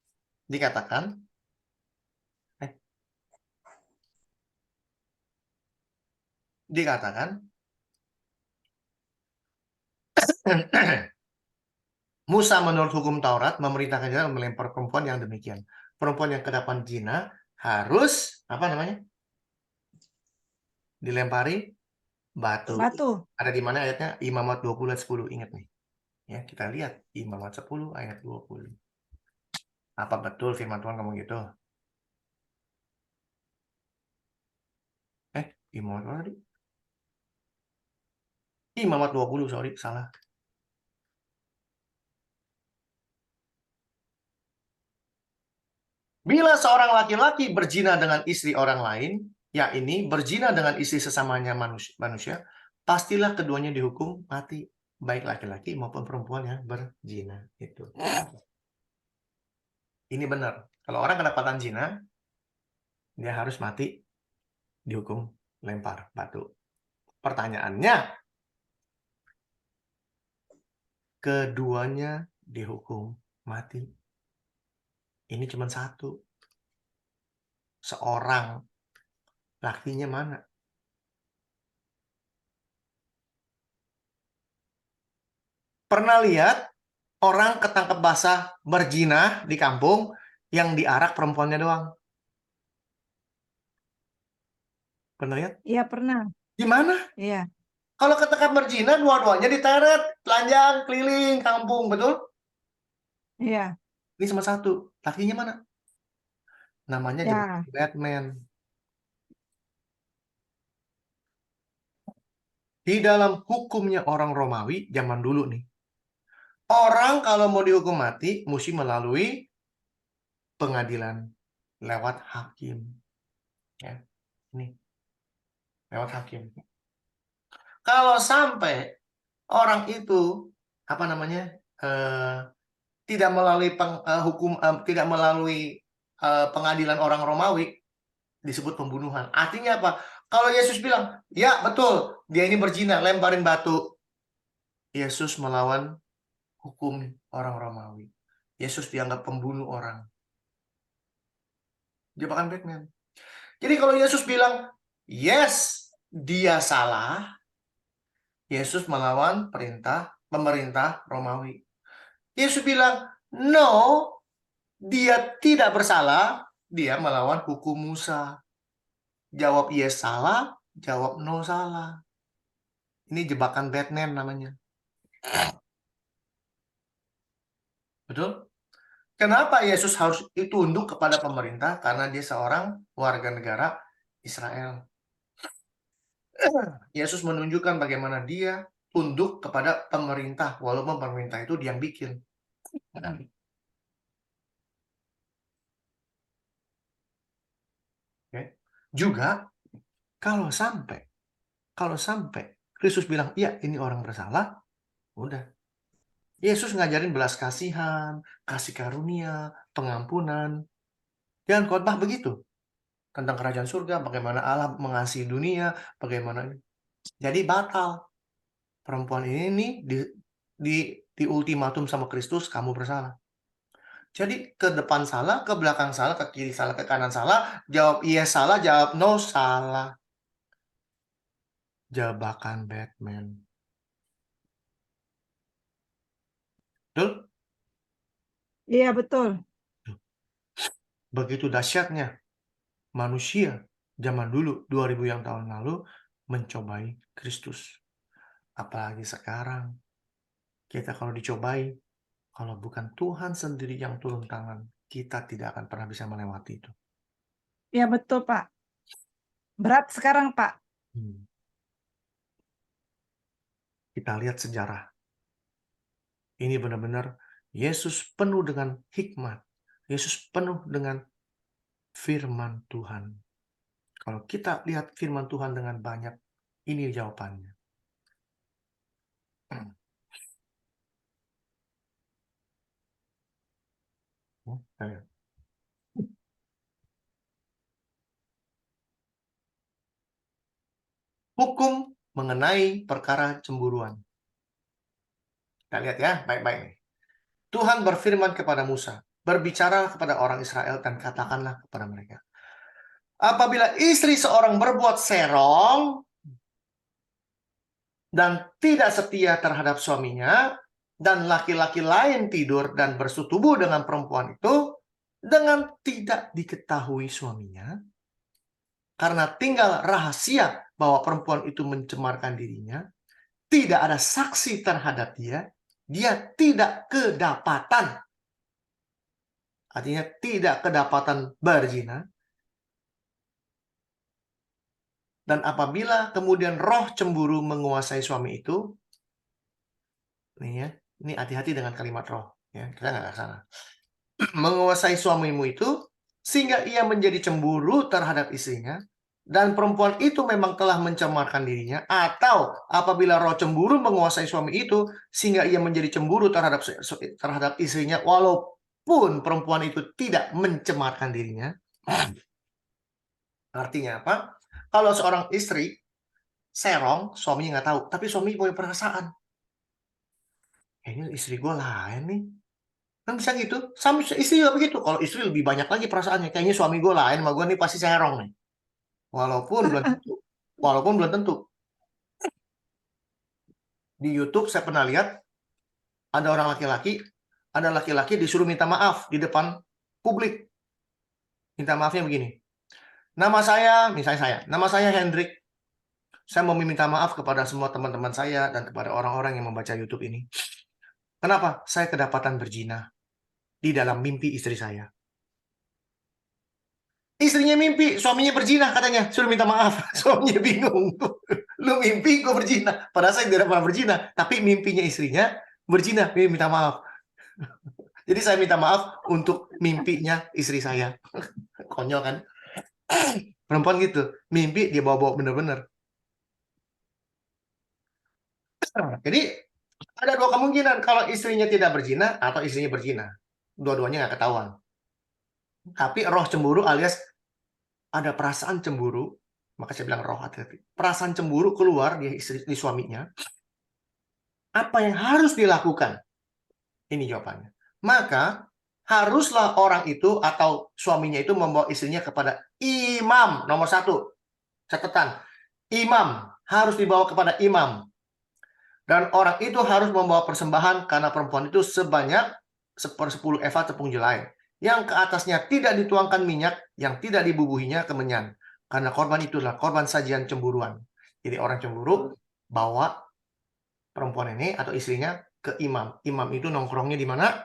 S1: Musa menurut hukum Taurat memerintahkan dia melempar perempuan yang demikian. Perempuan yang kedapatan zina harus dilempari batu. Ada di mana ayatnya? Imamat 20 ayat 10. Ingat nih. Ya, kita lihat Imamat 10 ayat 20. Apa betul firman Tuhan ngomong gitu? Imamat apa tadi? Imamat 20, sorry, salah. Bila seorang laki-laki berzina dengan istri orang lain, yakni berzina dengan istri sesamanya manusia, pastilah keduanya dihukum mati, baik laki-laki maupun perempuan yang berzina. Itu. Ini benar. Kalau orang kedapatan zina, dia harus mati, dihukum lempar batu. Pertanyaannya, keduanya dihukum mati. Ini cuma satu. Seorang. Lakinya mana? Pernah lihat orang ketangkep basah berzina di kampung yang diarak perempuannya doang? Pernah lihat?
S2: Iya, pernah.
S1: Gimana?
S2: Iya.
S1: Kalau ketangkap berzina, dua-duanya diteret, telanjang, keliling kampung, betul?
S2: Iya.
S1: Ini cuma satu. Lakinya mana? Namanya
S2: Ya.
S1: Batman. Di dalam hukumnya orang Romawi zaman dulu nih, orang kalau mau dihukum mati mesti melalui pengadilan lewat hakim. Ya, ini lewat hakim. Kalau sampai orang itu tidak melalui tidak melalui pengadilan orang Romawi, disebut pembunuhan. Artinya apa? Kalau Yesus bilang, ya betul, dia ini berzina, lemparin batu. Yesus melawan hukum orang Romawi. Yesus dianggap pembunuh orang. Jebakan Batman. Jadi kalau Yesus bilang, yes, dia salah, Yesus melawan pemerintah Romawi. Yesus bilang, no, dia tidak bersalah, dia melawan hukum Musa. Jawab yes salah, jawab no salah. Ini jebakan Batman namanya. Betul? Kenapa Yesus harus tunduk kepada pemerintah? Karena dia seorang warga negara Israel. Yesus menunjukkan bagaimana dia tunduk kepada pemerintah, walaupun pemerintah itu dia yang bikin. Okay. Juga kalau sampai Kristus bilang, ya ini orang bersalah, udah. Yesus ngajarin belas kasihan, kasih karunia, pengampunan. Jangan khotbah begitu. Tentang kerajaan surga, bagaimana Allah mengasihi dunia, bagaimana. Jadi batal. Perempuan ini di ultimatum sama Kristus, kamu bersalah. Jadi ke depan salah, ke belakang salah, ke kiri salah, ke kanan salah, jawab iya salah, jawab no salah. Jebakan Batman. Betul?
S2: Iya, betul.
S1: Begitu dahsyatnya manusia zaman dulu, 2000 yang tahun lalu, mencobai Kristus. Apalagi sekarang, kita kalau dicobai, kalau bukan Tuhan sendiri yang turun tangan, kita tidak akan pernah bisa melewati itu.
S2: Iya, betul, Pak. Berat sekarang, Pak.
S1: Kita lihat sejarah. Ini benar-benar Yesus penuh dengan hikmat. Yesus penuh dengan firman Tuhan. Kalau kita lihat firman Tuhan dengan banyak, ini jawabannya. Hukum mengenai perkara cemburuan. Kita lihat ya, baik-baik. Tuhan berfirman kepada Musa, berbicara kepada orang Israel dan katakanlah kepada mereka. Apabila istri seorang berbuat serong dan tidak setia terhadap suaminya, dan laki-laki lain tidur dan bersetubuh dengan perempuan itu, dengan tidak diketahui suaminya, karena tinggal rahasia bahwa perempuan itu mencemarkan dirinya, tidak ada saksi terhadap dia, dia tidak kedapatan. Artinya tidak kedapatan berzina. Dan apabila kemudian roh cemburu menguasai suami itu, ini hati-hati dengan kalimat roh, ya, kita nggak ke sana. Menguasai suamimu itu, sehingga ia menjadi cemburu terhadap istrinya, dan perempuan itu memang telah mencemarkan dirinya, atau apabila roh cemburu menguasai suami itu, sehingga ia menjadi cemburu terhadap istrinya, walaupun perempuan itu tidak mencemarkan dirinya. Artinya apa? Kalau seorang istri serong, suaminya nggak tahu, tapi suami punya perasaan. Kayaknya istri gue lain nih. Kan bisa gitu. Sama istri juga begitu. Kalau istri lebih banyak lagi perasaannya. Kayaknya suami gue lain, sama gue nih pasti serong nih. Walaupun belum tentu. Walaupun belum tentu. Di YouTube saya pernah lihat, ada orang laki-laki disuruh minta maaf di depan publik. Minta maafnya begini. Nama saya Hendrik. Saya mau meminta maaf kepada semua teman-teman saya dan kepada orang-orang yang membaca YouTube ini. Kenapa? Saya kedapatan berzina di dalam mimpi istri saya. Istrinya mimpi, suaminya berzina katanya. Suruh minta maaf. Suaminya bingung. Lu mimpi gue berzina. Padahal saya tidak pernah berzina. Tapi mimpinya istrinya berzina. Dia minta maaf. Jadi saya minta maaf untuk mimpinya istri saya. Konyol kan? Perempuan gitu. Mimpi dia bawa-bawa bener-bener. Jadi ada dua kemungkinan. Kalau istrinya tidak berzina atau istrinya berzina. Dua-duanya nggak ketahuan. Tapi roh cemburu alias ada perasaan cemburu. Maka saya bilang roh hati-hati. Perasaan cemburu keluar di suaminya. Apa yang harus dilakukan? Ini jawabannya. Maka haruslah orang itu atau suaminya itu membawa istrinya kepada imam. Nomor 1. Catatan. Imam. Harus dibawa kepada imam. Dan orang itu harus membawa persembahan karena perempuan itu sebanyak 1/10 eva tepung jelai. Yang ke atasnya tidak dituangkan minyak, yang tidak dibubuhinya kemenyan. Karena korban itu adalah korban sajian cemburuan. Jadi orang cemburu bawa perempuan ini atau istrinya ke imam. Imam itu nongkrongnya di mana?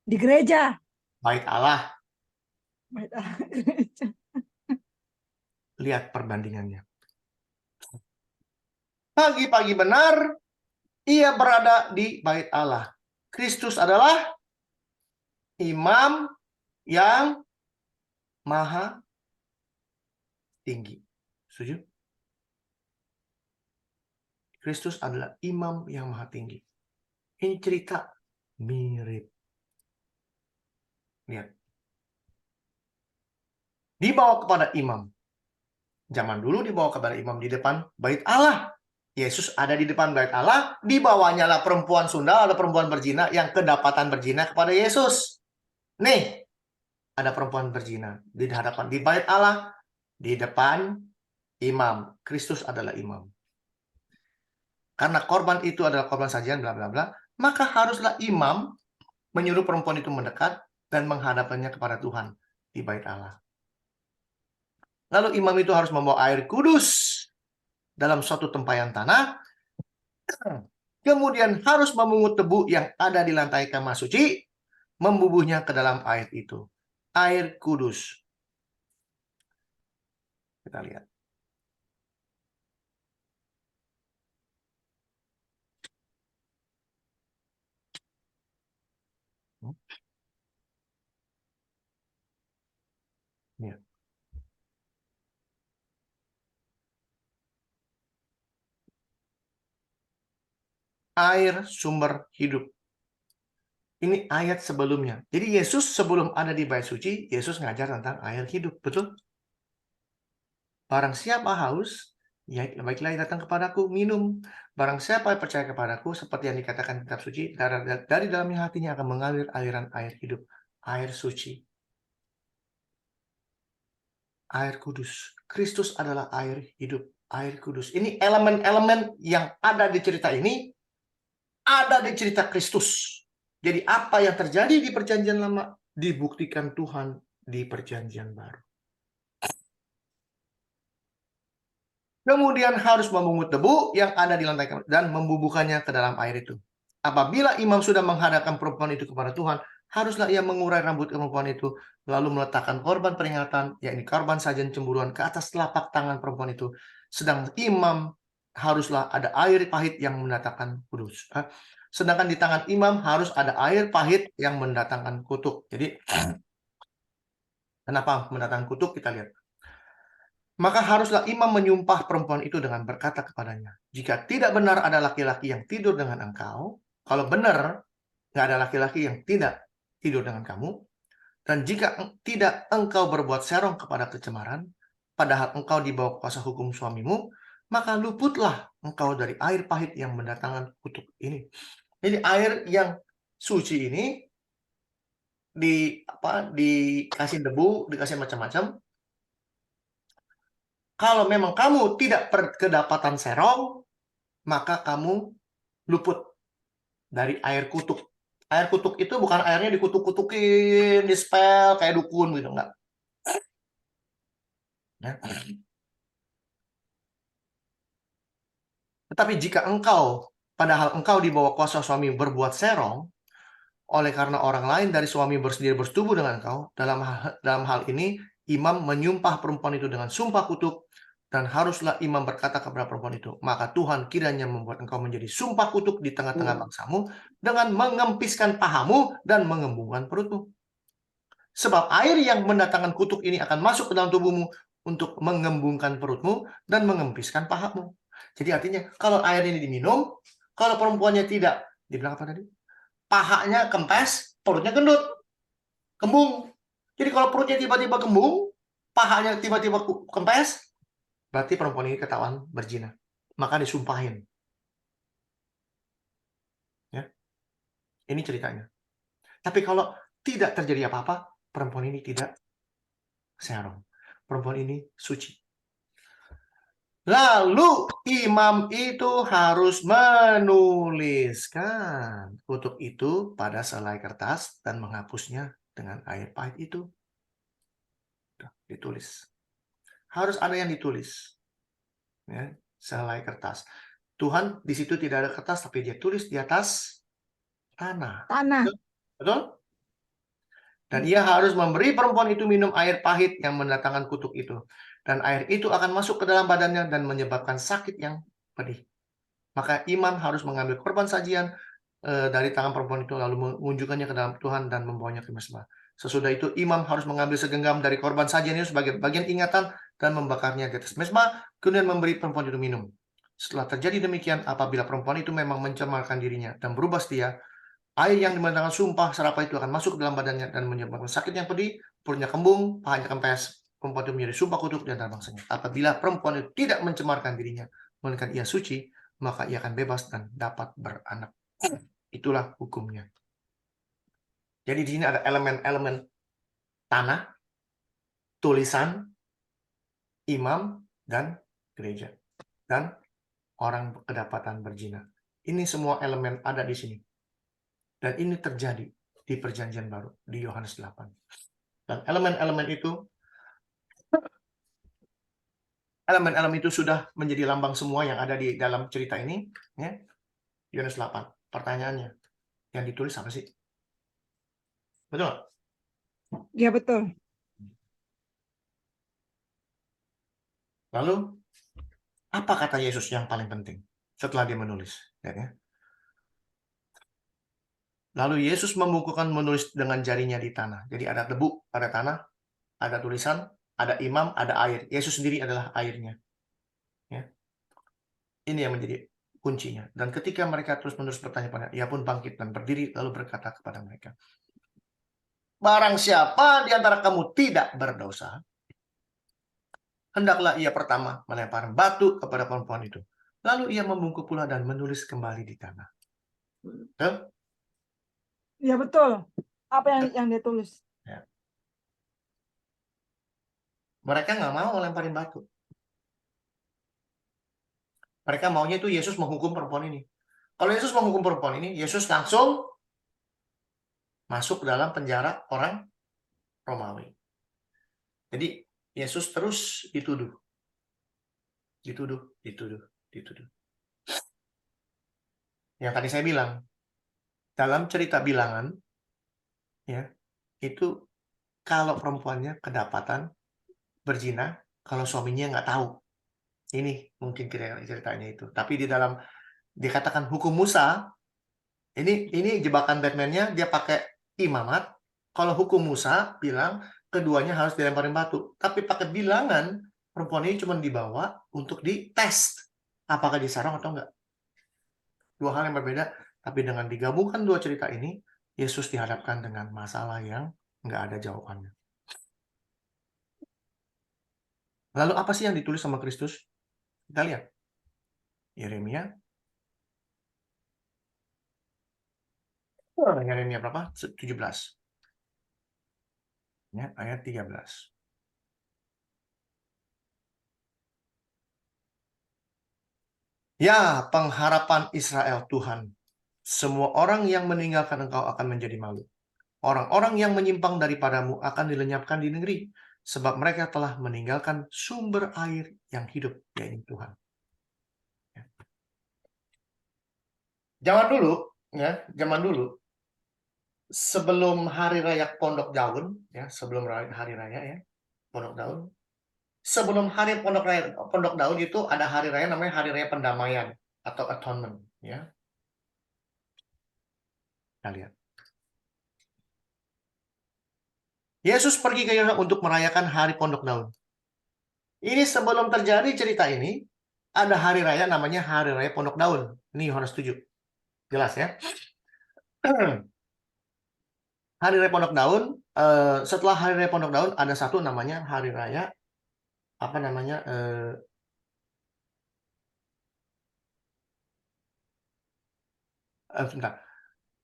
S2: Di gereja.
S1: Bait Allah. Lihat perbandingannya. Pagi-pagi benar, ia berada di bait Allah. Kristus adalah imam yang maha tinggi. Setuju? Kristus adalah imam yang maha tinggi. Ini cerita mirip. Lihat. Dibawa kepada imam. Zaman dulu dibawa kepada imam di depan bait Allah. Yesus ada di depan bait Allah, dibawanya lah perempuan sundal, ada perempuan berzina yang kedapatan berzina kepada Yesus. Nih, ada perempuan berzina di hadapan di bait Allah, di depan imam. Kristus adalah imam. Karena korban itu adalah korban sajian, bla bla bla, maka haruslah imam menyuruh perempuan itu mendekat dan menghadapkannya kepada Tuhan di bait Allah. Lalu imam itu harus membawa air kudus dalam suatu tempayan tanah, kemudian harus memungut tebu yang ada di lantai kamar suci, membubuhnya ke dalam air itu. Air kudus. Kita lihat. Ya. Air sumber hidup. Ini ayat sebelumnya. Jadi Yesus sebelum ada di bait suci, Yesus ngajar tentang air hidup, betul? Barang siapa haus, ya baiklah datang kepadaku, minum. Barang siapa yang percaya kepadaku, seperti yang dikatakan kitab suci, dari dalamnya hatinya akan mengalir aliran air hidup, air suci, air kudus. Kristus adalah air hidup, air kudus. Ini elemen-elemen yang ada di cerita ini, ada di cerita Kristus. Jadi apa yang terjadi di perjanjian lama, dibuktikan Tuhan di perjanjian baru. Kemudian harus memungut debu yang ada di lantai dan membubuhkannya ke dalam air itu. Apabila imam sudah menghadapkan perempuan itu kepada Tuhan, haruslah ia mengurai rambut perempuan itu, lalu meletakkan korban peringatan, yakni korban sajian cemburuan, ke atas telapak tangan perempuan itu. Sedang imam haruslah ada air pahit yang mendatangkan kudus. Sedangkan di tangan imam harus ada air pahit yang mendatangkan kutuk. Jadi, kenapa mendatangkan kutuk? Kita lihat. Maka haruslah imam menyumpah perempuan itu dengan berkata kepadanya, jika tidak benar ada laki-laki yang tidur dengan engkau, kalau benar nggak ada laki-laki yang tidak tidur dengan kamu, dan jika tidak engkau berbuat serong kepada kecemaran, padahal engkau di bawah kuasa hukum suamimu, maka luputlah engkau dari air pahit yang mendatangkan kutuk ini. Jadi air yang suci ini dikasih debu, dikasih macam-macam. Kalau memang kamu tidak kedapatan serong, maka kamu luput dari air kutuk. Air kutuk itu bukan airnya dikutuk-kutukin, dispel kayak dukun gitu, enggak. Ya. Tetapi jika padahal engkau di bawah kuasa suami berbuat serong, oleh karena orang lain dari suami sendiri bersetubuh dengan engkau, dalam hal ini imam menyumpah perempuan itu dengan sumpah kutuk, dan haruslah imam berkata kepada perempuan itu, maka Tuhan kiranya membuat engkau menjadi sumpah kutuk di tengah-tengah bangsamu dengan mengempiskan pahamu dan mengembungkan perutmu. Sebab air yang mendatangkan kutuk ini akan masuk ke dalam tubuhmu untuk mengembungkan perutmu dan mengempiskan pahamu. Jadi artinya kalau air ini diminum, kalau perempuannya tidak, dibilang apa tadi? Pahanya kempes, perutnya gendut, kembung. Jadi kalau perutnya tiba-tiba kembung, pahanya tiba-tiba kempes, berarti perempuan ini ketahuan berzina. Maka disumpahin. Ya. Ini ceritanya. Tapi kalau tidak terjadi apa-apa, perempuan ini tidak serong. Perempuan ini suci. Lalu imam itu harus menuliskan kutuk itu pada selai kertas dan menghapusnya dengan air pahit itu. Ditulis. Harus ada yang ditulis. Ya, selai kertas. Tuhan di situ tidak ada kertas, tapi dia tulis di atas tanah.
S2: Tanah.
S1: Betul? Dan ia harus memberi perempuan itu minum air pahit yang mendatangkan kutuk itu. Dan air itu akan masuk ke dalam badannya dan menyebabkan sakit yang pedih. Maka imam harus mengambil korban sajian dari tangan perempuan itu, lalu mengunjukkannya ke dalam Tuhan dan membawanya ke mezbah. Sesudah itu imam harus mengambil segenggam dari korban sajian itu sebagai bagian ingatan dan membakarnya di atas mezbah, kemudian memberi perempuan itu minum. Setelah terjadi demikian, apabila perempuan itu memang mencemarkan dirinya dan berubah setia, air yang dimenangkan sumpah serapah itu akan masuk ke dalam badannya dan menyebabkan sakit yang pedih, perutnya kembung, pahanya kempes. Perempuan itu menjadi sumpah kutuk di antara bangsanya. Apabila perempuan itu tidak mencemarkan dirinya, melainkan ia suci, maka ia akan bebas dan dapat beranak. Itulah hukumnya. Jadi di sini ada elemen-elemen tanah, tulisan, imam, dan gereja. Dan orang kedapatan berzina. Ini semua elemen ada di sini. Dan ini terjadi di perjanjian baru, di Yohanes 8. Dan elemen-elemen itu sudah menjadi lambang semua yang ada di dalam cerita ini. Ya. Yohanes 8. Pertanyaannya, yang ditulis apa sih? Betul?
S2: Ya betul.
S1: Lalu, apa kata Yesus yang paling penting setelah dia menulis? Ya. Lalu Yesus membukukan menulis dengan jarinya di tanah. Jadi ada debu, ada tanah, ada tulisan, ada imam, ada air. Yesus sendiri adalah airnya. Ya. Ini yang menjadi kuncinya. Dan ketika mereka terus-menerus bertanya pada, ia pun bangkit dan berdiri lalu berkata kepada mereka, barang siapa di antara kamu tidak berdosa, hendaklah ia pertama melempar batu kepada perempuan itu. Lalu ia membungkuk pula dan menulis kembali di tanah. Betul?
S2: Ya betul. Apa yang dia tulis?
S1: Ya. Mereka nggak mau lemparin batu. Mereka maunya itu Yesus menghukum perempuan ini. Kalau Yesus menghukum perempuan ini, Yesus langsung masuk ke dalam penjara orang Romawi. Jadi Yesus terus dituduh. Yang tadi saya bilang, dalam cerita bilangan, ya, itu kalau perempuannya kedapatan berzina, kalau suaminya nggak tahu. Ini mungkin ceritanya itu. Tapi di dalam dikatakan hukum Musa, ini jebakan Batman-nya, dia pakai imamat. Kalau hukum Musa bilang keduanya harus dilemparin batu. Tapi pakai bilangan, perempuan ini cuma dibawa untuk dites apakah disarang atau enggak. Dua hal yang berbeda, tapi dengan digabungkan dua cerita ini, Yesus dihadapkan dengan masalah yang enggak ada jawabannya. Lalu apa sih yang ditulis sama Kristus? Kita lihat. Yeremia berapa? 17. Ya, ayat 13. Ya, pengharapan Israel Tuhan. Semua orang yang meninggalkan engkau akan menjadi malu. Orang-orang yang menyimpang daripadamu akan dilenyapkan di negeri, sebab mereka telah meninggalkan sumber air yang hidup, yaitu Tuhan. Ya. Zaman dulu, sebelum hari raya Pondok Daun, ya, sebelum hari raya ya, Pondok Daun. Sebelum hari Pondok Daun itu ada hari raya namanya hari raya pendamaian atau atonement, ya. Kita lihat. Yesus pergi ke Yerusalem untuk merayakan hari Pondok Daun. Ini sebelum terjadi cerita ini, ada hari raya namanya hari raya Pondok Daun. Ini Yohanes 7. Jelas ya. Hari raya Pondok Daun, setelah hari raya Pondok Daun ada satu namanya hari raya apa namanya? Sebentar.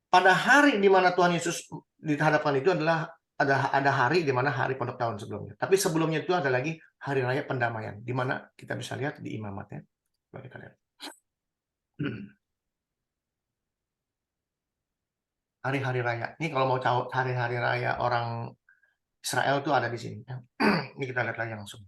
S1: Pada hari di mana Tuhan Yesus dihadapkan itu adalah ada hari di mana hari Pondok Daun sebelumnya. Tapi sebelumnya itu ada lagi hari raya pendamaian, di mana kita bisa lihat di Imamatnya. Coba kita lihat. Hari-hari raya. Ini kalau mau tahu hari-hari raya orang Israel tuh ada di sini. Ini kita lihat lagi langsung.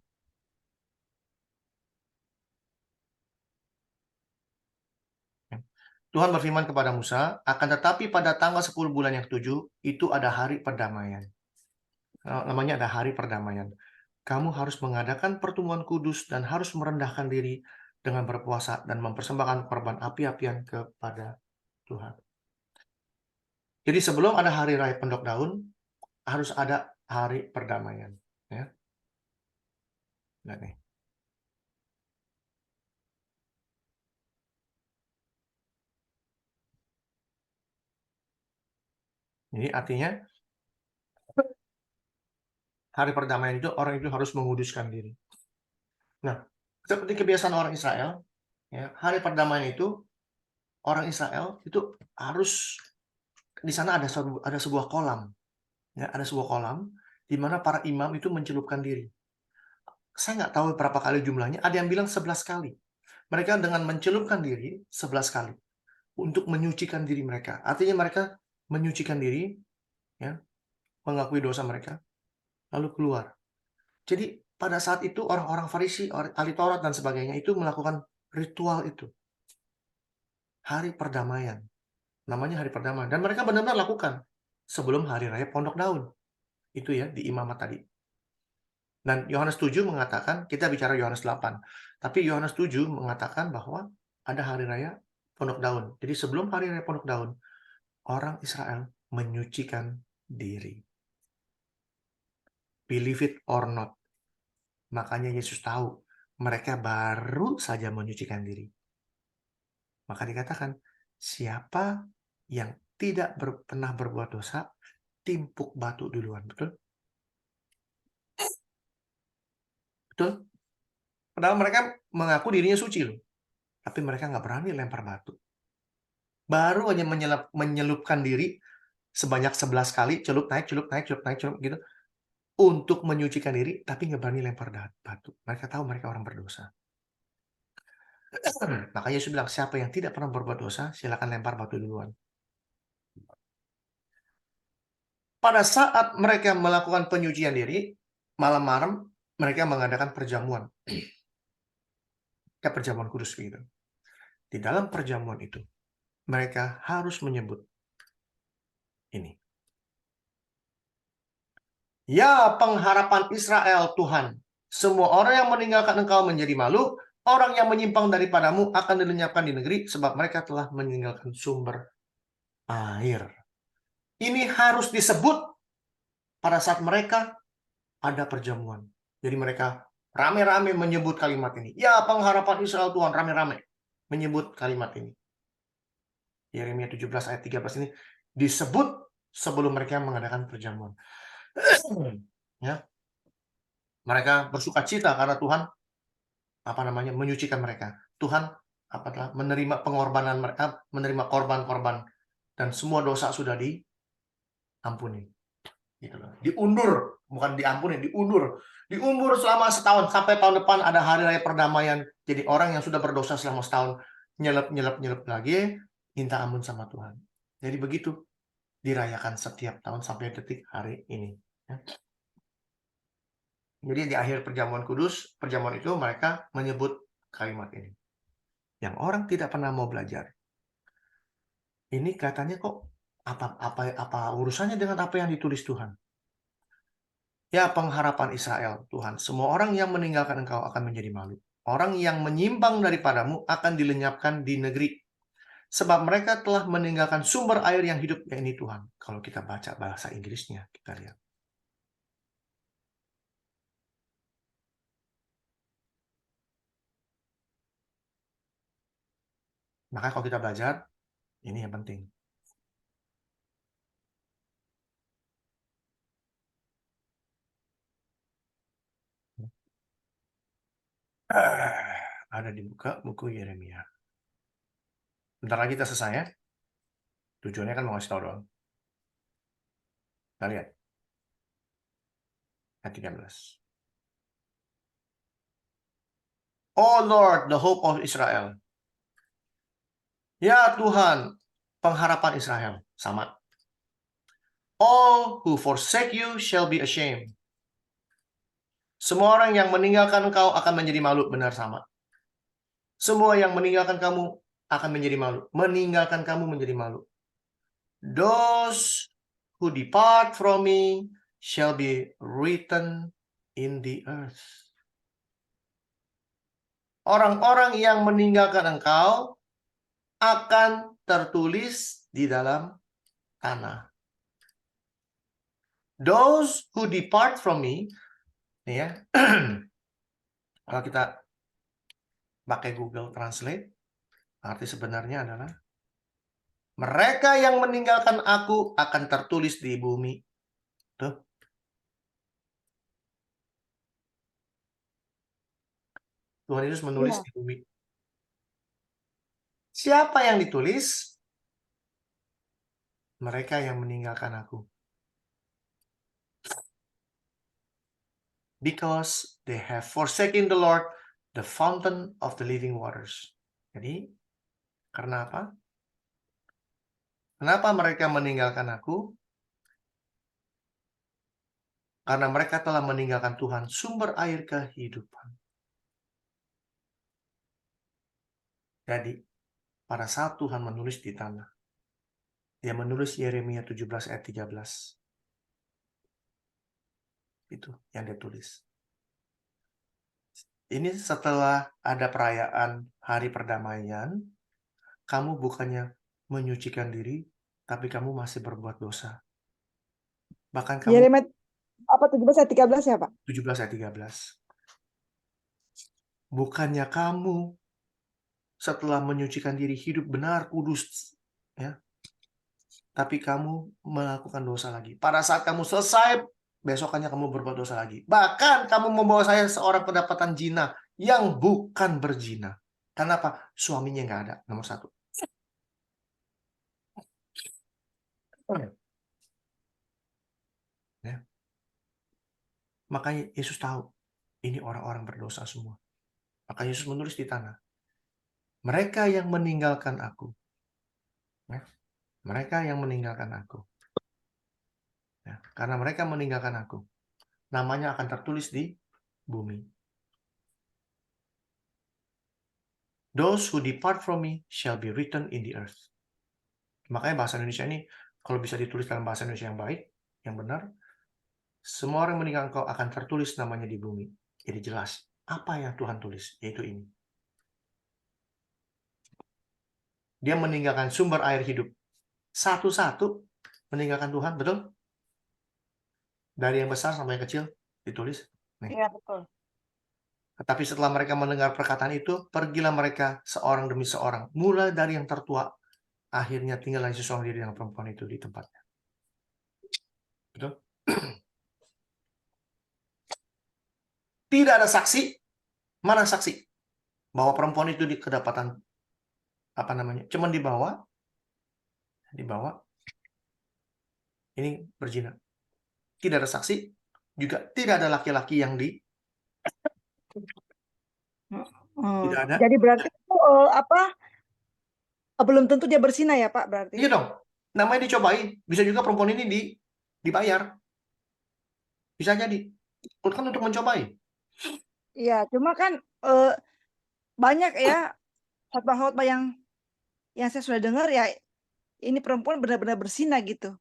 S1: Tuhan berfirman kepada Musa, akan tetapi pada tanggal 10 bulan yang ke-7, itu ada hari perdamaian. Namanya ada hari perdamaian. Kamu harus mengadakan pertemuan kudus dan harus merendahkan diri dengan berpuasa dan mempersembahkan korban api-apian kepada Tuhan. Jadi sebelum ada hari raya Pondok Daun, harus ada hari perdamaian. Ya. Lihat nih. Jadi artinya hari perdamaian itu orang itu harus menguduskan diri. Nah, seperti kebiasaan orang Israel, ya, hari perdamaian itu orang Israel itu harus di sana ada sebuah kolam, ya, ada sebuah kolam di mana para imam itu mencelupkan diri. Saya nggak tahu berapa kali jumlahnya. Ada yang bilang 11 kali. Mereka dengan mencelupkan diri 11 kali untuk menyucikan diri mereka. Artinya mereka menyucikan diri, ya, mengakui dosa mereka, lalu keluar. Jadi pada saat itu orang-orang Farisi, ahli Taurat dan sebagainya itu melakukan ritual itu. Hari perdamaian. Namanya hari perdamaian. Dan mereka benar-benar lakukan sebelum hari raya Pondok Daun. Itu ya, di Imamat tadi. Dan Yohanes 7 mengatakan, kita bicara Yohanes 8. Tapi Yohanes 7 mengatakan bahwa ada hari raya Pondok Daun. Jadi sebelum hari raya Pondok Daun, orang Israel menyucikan diri. Believe it or not. Makanya Yesus tahu mereka baru saja menyucikan diri. Maka dikatakan, siapa yang tidak pernah berbuat dosa, timpuk batu duluan. Betul? Betul? Padahal mereka mengaku dirinya suci loh. Tapi mereka nggak berani lempar batu. Baru aja menyelupkan diri sebanyak 11 kali, celup naik, gitu. Untuk menyucikan diri, tapi nggak berani lempar batu. Mereka tahu mereka orang berdosa. Makanya Yesus bilang, siapa yang tidak pernah berbuat dosa, silakan lempar batu duluan. Pada saat mereka melakukan penyucian diri, malam-malam mereka mengadakan perjamuan. Kayak perjamuan kudus gitu. Di dalam perjamuan itu, mereka harus menyebut ini. Ya pengharapan Israel Tuhan, semua orang yang meninggalkan engkau menjadi malu, orang yang menyimpang daripadamu akan dilenyapkan di negeri, sebab mereka telah meninggalkan sumber air. Ini harus disebut pada saat mereka ada perjamuan. Jadi mereka rame-rame menyebut kalimat ini. Ya pengharapan Israel Tuhan, rame-rame menyebut kalimat ini. Yeremia 17 ayat 13 ini disebut sebelum mereka mengadakan perjamuan. Ya. Mereka bersuka cita karena Tuhan menyucikan mereka. Tuhan menerima pengorbanan mereka, menerima korban-korban, dan semua dosa sudah diampuni. Gitu loh. Diundur, bukan diampuni, diundur selama setahun sampai tahun depan ada hari raya perdamaian. Jadi orang yang sudah berdosa selama setahun nyelep lagi, minta ampun sama Tuhan. Jadi begitu dirayakan setiap tahun sampai detik hari ini. Ya. Jadi di akhir perjamuan kudus, perjamuan itu mereka menyebut kalimat ini. Yang orang tidak pernah mau belajar. Ini katanya kok apa urusannya dengan apa yang ditulis Tuhan? Ya pengharapan Israel, Tuhan, semua orang yang meninggalkan engkau akan menjadi malu. Orang yang menyimpang daripadamu akan dilenyapkan di negeri. Sebab mereka telah meninggalkan sumber air yang hidup, yakni Tuhan. Kalau kita baca bahasa Inggrisnya, kita lihat. Maka kalau kita belajar, ini yang penting. Ada di buku Yeremia. Bentar lagi kita selesai ya. Tujuannya kan mau ngasih tahu doang. Kita lihat. Ayat 13. Oh Lord, the hope of Israel. Ya Tuhan, pengharapan Israel. Sama. All who forsake you shall be ashamed. Semua orang yang meninggalkan engkau akan menjadi malu. Benar, sama. Semua yang meninggalkan kamu akan menjadi malu. Meninggalkan kamu menjadi malu. Those who depart from me shall be written in the earth. Orang-orang yang meninggalkan engkau akan tertulis di dalam tanah. Those who depart from me, nih ya, kalau kita pakai Google Translate, arti sebenarnya adalah mereka yang meninggalkan aku akan tertulis di bumi. Tuh. Tuhan Yesus menulis
S2: Iya.
S1: di bumi. Siapa yang ditulis? Mereka yang meninggalkan aku. Because they have forsaken the Lord, the fountain of the living waters. Jadi, karena apa? Kenapa mereka meninggalkan aku? Karena mereka telah meninggalkan Tuhan, sumber air kehidupan. Jadi, pada saat Tuhan menulis di tanah, dia menulis Yeremia 17 ayat 13. Itu yang dia tulis. Ini setelah ada perayaan hari perdamaian, kamu bukannya menyucikan diri, tapi kamu masih berbuat dosa. Bahkan kamu
S2: Yeremia apa 17 ayat 13 ya, Pak?
S1: 17 ayat 13. Bukannya kamu setelah menyucikan diri hidup benar, kudus, ya, tapi kamu melakukan dosa lagi. Pada saat kamu selesai, besokannya kamu berbuat dosa lagi. Bahkan kamu membawa saya seorang kedapatan zina yang bukan berzina. Kenapa? Suaminya nggak ada, nomor satu. Ya. Makanya Yesus tahu, ini orang-orang berdosa semua. Maka Yesus menulis di tanah, mereka yang meninggalkan aku. Ya. Mereka yang meninggalkan aku. Ya. Karena mereka meninggalkan aku, namanya akan tertulis di bumi. Those who depart from me shall be written in the earth. Makanya bahasa Indonesia ini, kalau bisa ditulis dalam bahasa Indonesia yang baik, yang benar, semua orang yang meninggalkan engkau akan tertulis namanya di bumi. Jadi jelas, apa yang Tuhan tulis, yaitu ini. Dia meninggalkan sumber air hidup. Satu-satu meninggalkan Tuhan, betul? Dari yang besar sampai yang kecil, ditulis.
S2: Iya, betul.
S1: Tetapi setelah mereka mendengar perkataan itu, pergilah mereka seorang demi seorang. Mulai dari yang tertua, akhirnya tinggal lagi seorang diri dengan perempuan itu di tempatnya. Betul? Tidak ada saksi. Mana saksi? Bahwa perempuan itu kedapatan, apa namanya, cuman dibawa, ini berzina. Tidak ada saksi, juga tidak ada laki-laki yang tidak ada.
S2: Jadi berarti itu belum tentu dia berzina ya, Pak, berarti.
S1: Iya dong. Namanya dicobain. Bisa juga perempuan ini dibayar. Bisa jadi. Kan untuk mencobai.
S2: Iya, cuma kan banyak ya khotbah-khotbah yang saya sudah dengar ya, ini perempuan benar-benar berzina gitu.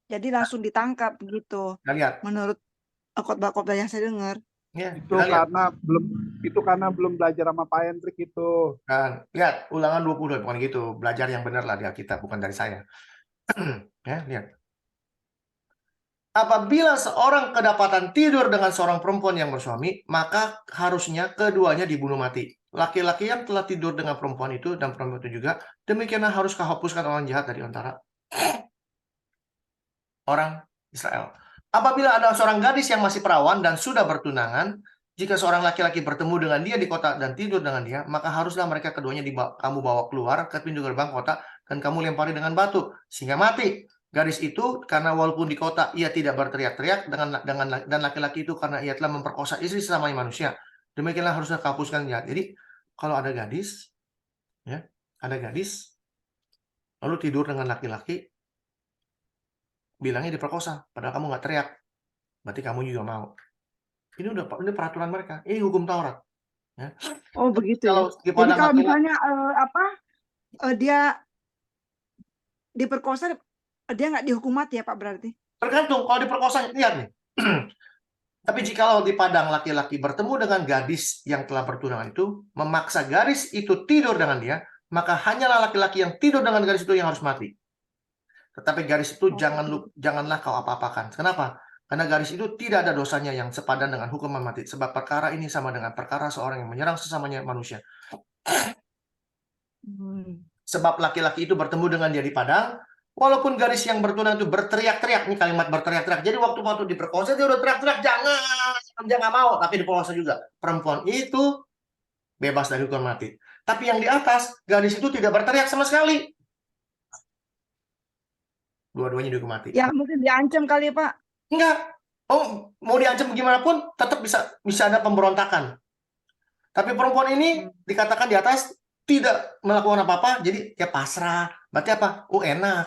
S2: Jadi langsung ditangkap gitu.
S1: Kita lihat.
S2: Menurut khotbah-khotbah yang saya dengar.
S1: Ya,
S6: Itu karena belum belajar sama Pak Hendrik itu.
S1: Kan, lihat Ulangan 20, bukan gitu. Belajar yang benar lah di Alkitab, bukan dari saya. Ya, lihat. Apabila seorang kedapatan tidur dengan seorang perempuan yang bersuami, maka harusnya keduanya dibunuh mati. Laki-laki yang telah tidur dengan perempuan itu dan perempuan itu juga, demikianlah harus kau hapuskan orang jahat dari antara orang Israel. Apabila ada seorang gadis yang masih perawan dan sudah bertunangan, jika seorang laki-laki bertemu dengan dia di kota dan tidur dengan dia, maka haruslah mereka keduanya kamu bawa keluar ke pintu gerbang kota dan kamu lempari dengan batu sehingga mati. Gadis itu karena walaupun di kota ia tidak berteriak-teriak dan laki-laki itu karena ia telah memperkosa istri sesamanya manusia. Demikianlah harusnya kau hapuskan jahat. Jadi kalau ada gadis, ya, ada gadis lalu tidur dengan laki-laki, bilangnya diperkosa, padahal kamu nggak teriak, berarti kamu juga mau. Ini peraturan mereka, ini hukum Taurat. Ya.
S2: Oh begitu ya.
S1: Kalau di
S2: Jadi
S1: padang
S2: kalau
S1: laki-laki,
S2: misalnya dia diperkosa, dia nggak dihukum mati ya Pak berarti?
S1: tergantung kalau diperkosa, lihat nih. Tapi jikalau di padang laki-laki bertemu dengan gadis yang telah bertunangan itu, memaksa gadis itu tidur dengan dia, maka hanyalah laki-laki yang tidur dengan gadis itu yang harus mati. Tetapi gadis itu janganlah kau apa-apakan. Kenapa? Karena gadis itu tidak ada dosanya yang sepadan dengan hukuman mati. Sebab perkara ini sama dengan perkara seorang yang menyerang sesamanya manusia. Sebab laki-laki itu bertemu dengan dia di padang, walaupun gadis yang bertunangan itu berteriak-teriak. Ini kalimat berteriak-teriak. Jadi waktu diperkosa dia udah teriak-teriak, dia nggak mau, tapi diperkosa juga. Perempuan itu bebas dari hukuman mati. Tapi yang di atas, gadis itu tidak berteriak sama sekali. Dua-duanya dihukum mati.
S2: Ya mungkin diancam kali ya Pak.
S1: Enggak. Oh, mau diancam gimana pun tetap bisa ada pemberontakan. Tapi perempuan ini dikatakan di atas tidak melakukan apa-apa, jadi ya pasrah. Berarti apa? Enak.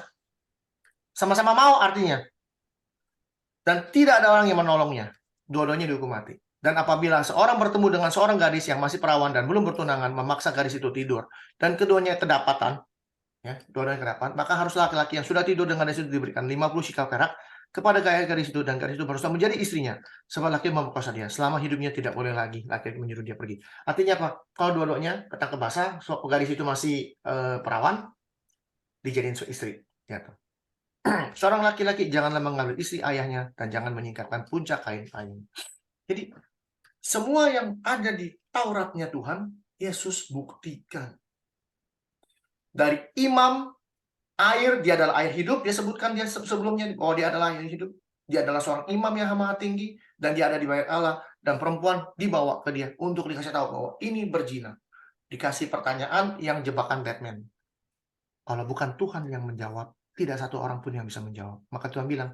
S1: Sama-sama mau artinya. Dan tidak ada orang yang menolongnya. Dua-duanya dihukum mati. Dan apabila seorang bertemu dengan seorang gadis yang masih perawan dan belum bertunangan, memaksa gadis itu tidur, dan keduanya kedapatan, ya, dua-duanya kedapatan, maka harus laki-laki yang sudah tidur dengan gadis itu diberikan 50 shikal perak kepada gadis itu, dan gadis itu berusaha menjadi istrinya. Sebab laki memperkosa dia. Selama hidupnya tidak boleh lagi laki menyuruh dia pergi. Artinya apa? Kalau dua-duanya ketangkep basah, gadis itu masih perawan, dijadiin istri. Ya, seorang laki-laki janganlah mengambil istri ayahnya dan jangan menyingkapkan puncak kain ayahnya. Jadi semua yang ada di Tauratnya Tuhan, Yesus buktikan. Dari imam air, dia adalah air hidup. Dia sebutkan dia sebelumnya bahwa dia adalah air hidup. Dia adalah seorang imam yang maha tinggi dan dia ada di bait Allah, dan perempuan dibawa ke dia untuk dikasih tahu bahwa ini berzina. Dikasih pertanyaan yang jebakan Batman. Kalau bukan Tuhan yang menjawab, tidak satu orang pun yang bisa menjawab. Maka Tuhan bilang,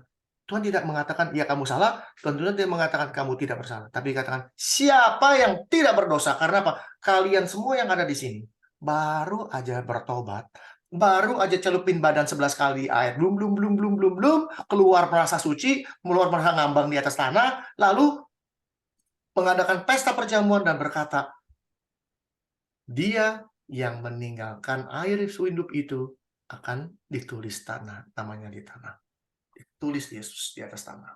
S1: Tuhan tidak mengatakan, ya kamu salah. Tuhan tidak mengatakan, kamu tidak bersalah. Tapi dikatakan, siapa yang tidak berdosa? Karena apa? Kalian semua yang ada di sini, baru aja bertobat. Baru aja celupin badan 11 kali air. Belum. Keluar merasa suci, keluar merasa ngambang di atas tanah. Lalu mengadakan pesta perjamuan dan berkata, dia yang meninggalkan air hidup itu akan ditulis tanah, namanya di tanah. Ditulis Yesus di atas tanah.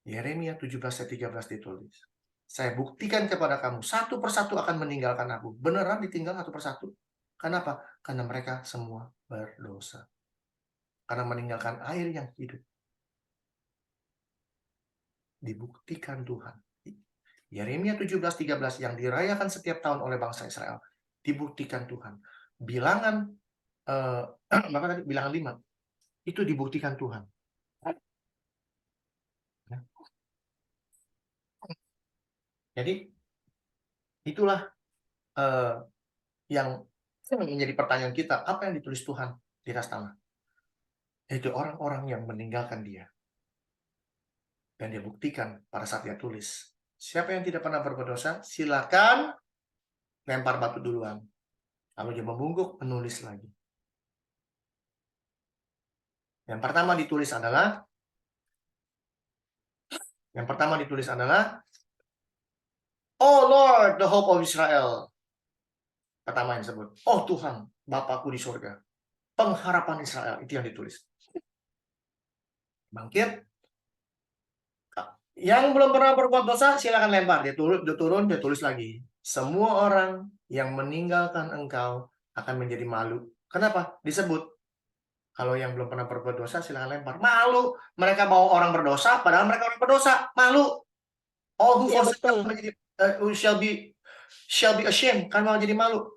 S1: Yeremia 17 ayat 13 ditulis. Saya buktikan kepada kamu, satu persatu akan meninggalkan aku. Beneran ditinggal satu persatu. Kenapa? Karena mereka semua berdosa. Karena meninggalkan air yang hidup. Dibuktikan Tuhan. Yeremia 17:13 yang dirayakan setiap tahun oleh bangsa Israel. Dibuktikan Tuhan. Bilangan maka tadi bilangan 5 itu dibuktikan Tuhan. Jadi itulah yang menjadi pertanyaan kita, apa yang ditulis Tuhan di atas tanah? Yaitu orang-orang yang meninggalkan dia. Dan dia buktikan pada saat dia tulis. Siapa yang tidak pernah berbuat dosa, silakan lempar batu duluan. Lalu dia membungkuk, menulis lagi. Yang pertama ditulis adalah Oh Lord, the hope of Israel. Pertama yang disebut. Oh Tuhan, Bapakku di surga. Pengharapan Israel, itu yang ditulis. Bangkit. Yang belum pernah berbuat dosa, silakan lempar. Dia turun, dia tulis lagi. Semua orang yang meninggalkan engkau akan menjadi malu. Kenapa? Disebut. Kalau yang belum pernah berbuat dosa, silakan lempar. Malu. Mereka mau orang berdosa, padahal mereka orang berdosa. Malu. All who shall be ashamed. Kan malah jadi malu.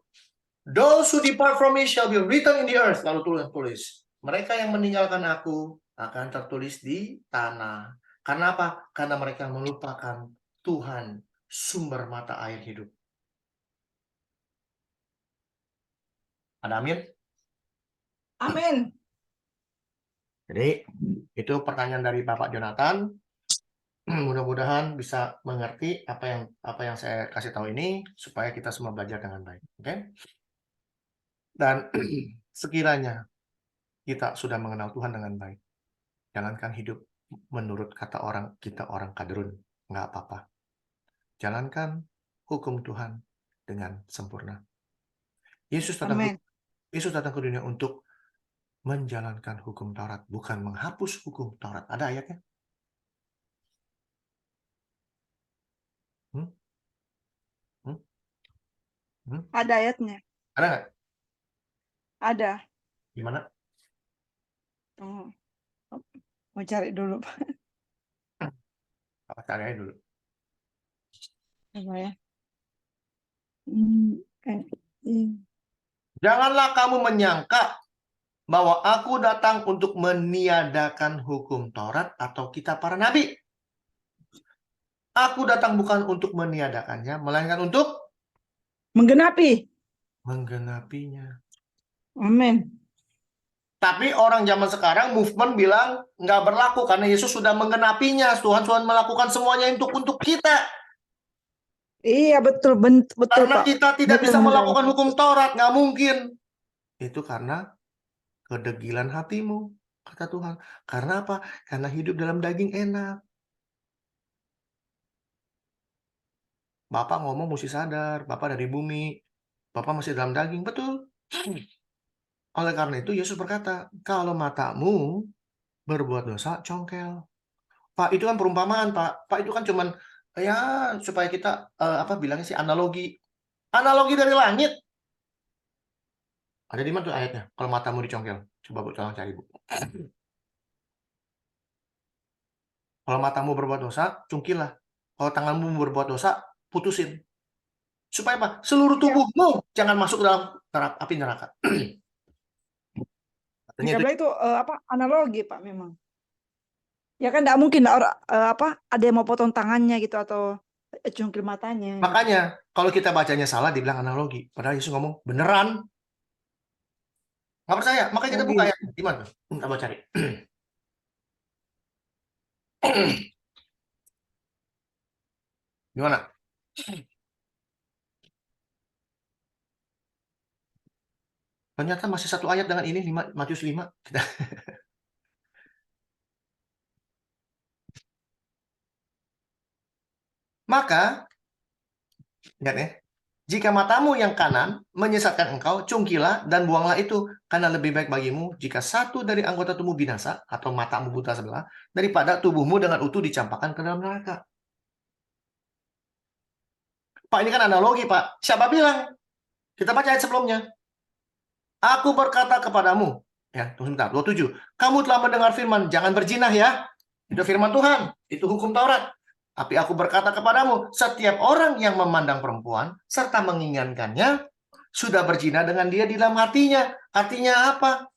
S1: Those who depart from me shall be written in the earth. Lalu tulis. Mereka yang meninggalkan aku akan tertulis di tanah. Karena apa? Karena mereka melupakan Tuhan, sumber mata air hidup. Ada amin? Amin. Jadi, itu pertanyaan dari Bapak Jonathan. Mudah-mudahan bisa mengerti apa yang saya kasih tahu ini supaya kita semua belajar dengan baik. Oke? Dan sekiranya kita sudah mengenal Tuhan dengan baik, jalankan hidup menurut kata orang kita orang kadrun, nggak apa-apa. Jalankan hukum Tuhan dengan sempurna. Yesus datang
S2: Amin.
S1: ke dunia untuk menjalankan hukum Taurat, bukan menghapus hukum Taurat. Ada ayatnya? Hmm? Hmm? Hmm?
S2: Ada ayatnya.
S1: Ada nggak?
S2: Ada.
S1: Gimana?
S2: Oh, mau cari dulu.
S1: Apa cari aja dulu.
S2: Apa ya? Hmm, eh, hmm.
S1: Janganlah kamu menyangka bahwa aku datang untuk meniadakan hukum Taurat atau kitab para nabi. Aku datang bukan untuk meniadakannya, melainkan untuk
S2: Menggenapi.
S1: menggenapinya.
S2: Amin.
S1: Tapi orang zaman sekarang movement bilang nggak berlaku karena Yesus sudah menggenapinya. Tuhan melakukan semuanya untuk kita.
S2: Iya, betul
S1: Karena
S2: Pak.
S1: kita tidak
S2: Betul,
S1: bisa
S2: benar.
S1: melakukan hukum Taurat, nggak mungkin. Itu karena kedegilan hatimu, kata Tuhan. Karena apa? Karena hidup dalam daging enak. Bapak ngomong mesti sadar, Bapak dari bumi, Bapak masih dalam daging, betul. Oleh karena itu Yesus berkata, kalau matamu berbuat dosa, congkel. Pak, itu kan perumpamaan, Pak. Pak, itu kan cuman ya supaya kita apa bilangnya sih analogi. Analogi dari langit. Ada di mana tuh ayatnya? Kalau matamu dicongkel. Coba Bu tolong cari, Bu. Kalau matamu berbuat dosa, cungkilah. Kalau tanganmu berbuat dosa, putusin. Supaya apa? Seluruh
S2: Iya.
S1: tubuhmu jangan masuk dalam api neraka. Katanya itu
S2: Karena itu apa analogi Pak memang. Ya kan tidak mungkin apa ada yang mau potong tangannya gitu atau cungkil matanya. Gitu.
S1: makanya kalau kita bacanya salah dibilang analogi. Padahal Yesus ngomong beneran. Nggak percaya? Makanya kita buka
S2: Oh,
S1: ya. Gimana? Coba cari. Gimana? Ternyata masih satu ayat dengan ini, Matius 5. Maka, lihat ya, jika matamu yang kanan menyesatkan engkau, cungkilah dan buanglah itu. Karena lebih baik bagimu jika satu dari anggota tubuh binasa atau matamu buta sebelah, daripada tubuhmu dengan utuh dicampakkan ke dalam neraka. Pak, ini kan analogi, Pak. Siapa bilang? Kita baca ayat sebelumnya. Aku berkata kepadamu, ya, tunggu sebentar, 27. Kamu telah mendengar firman, jangan berzina ya. Itu firman Tuhan, itu hukum Taurat. Tapi aku berkata kepadamu, setiap orang yang memandang perempuan serta menginginkannya sudah berzina dengan dia di dalam hatinya. Artinya apa?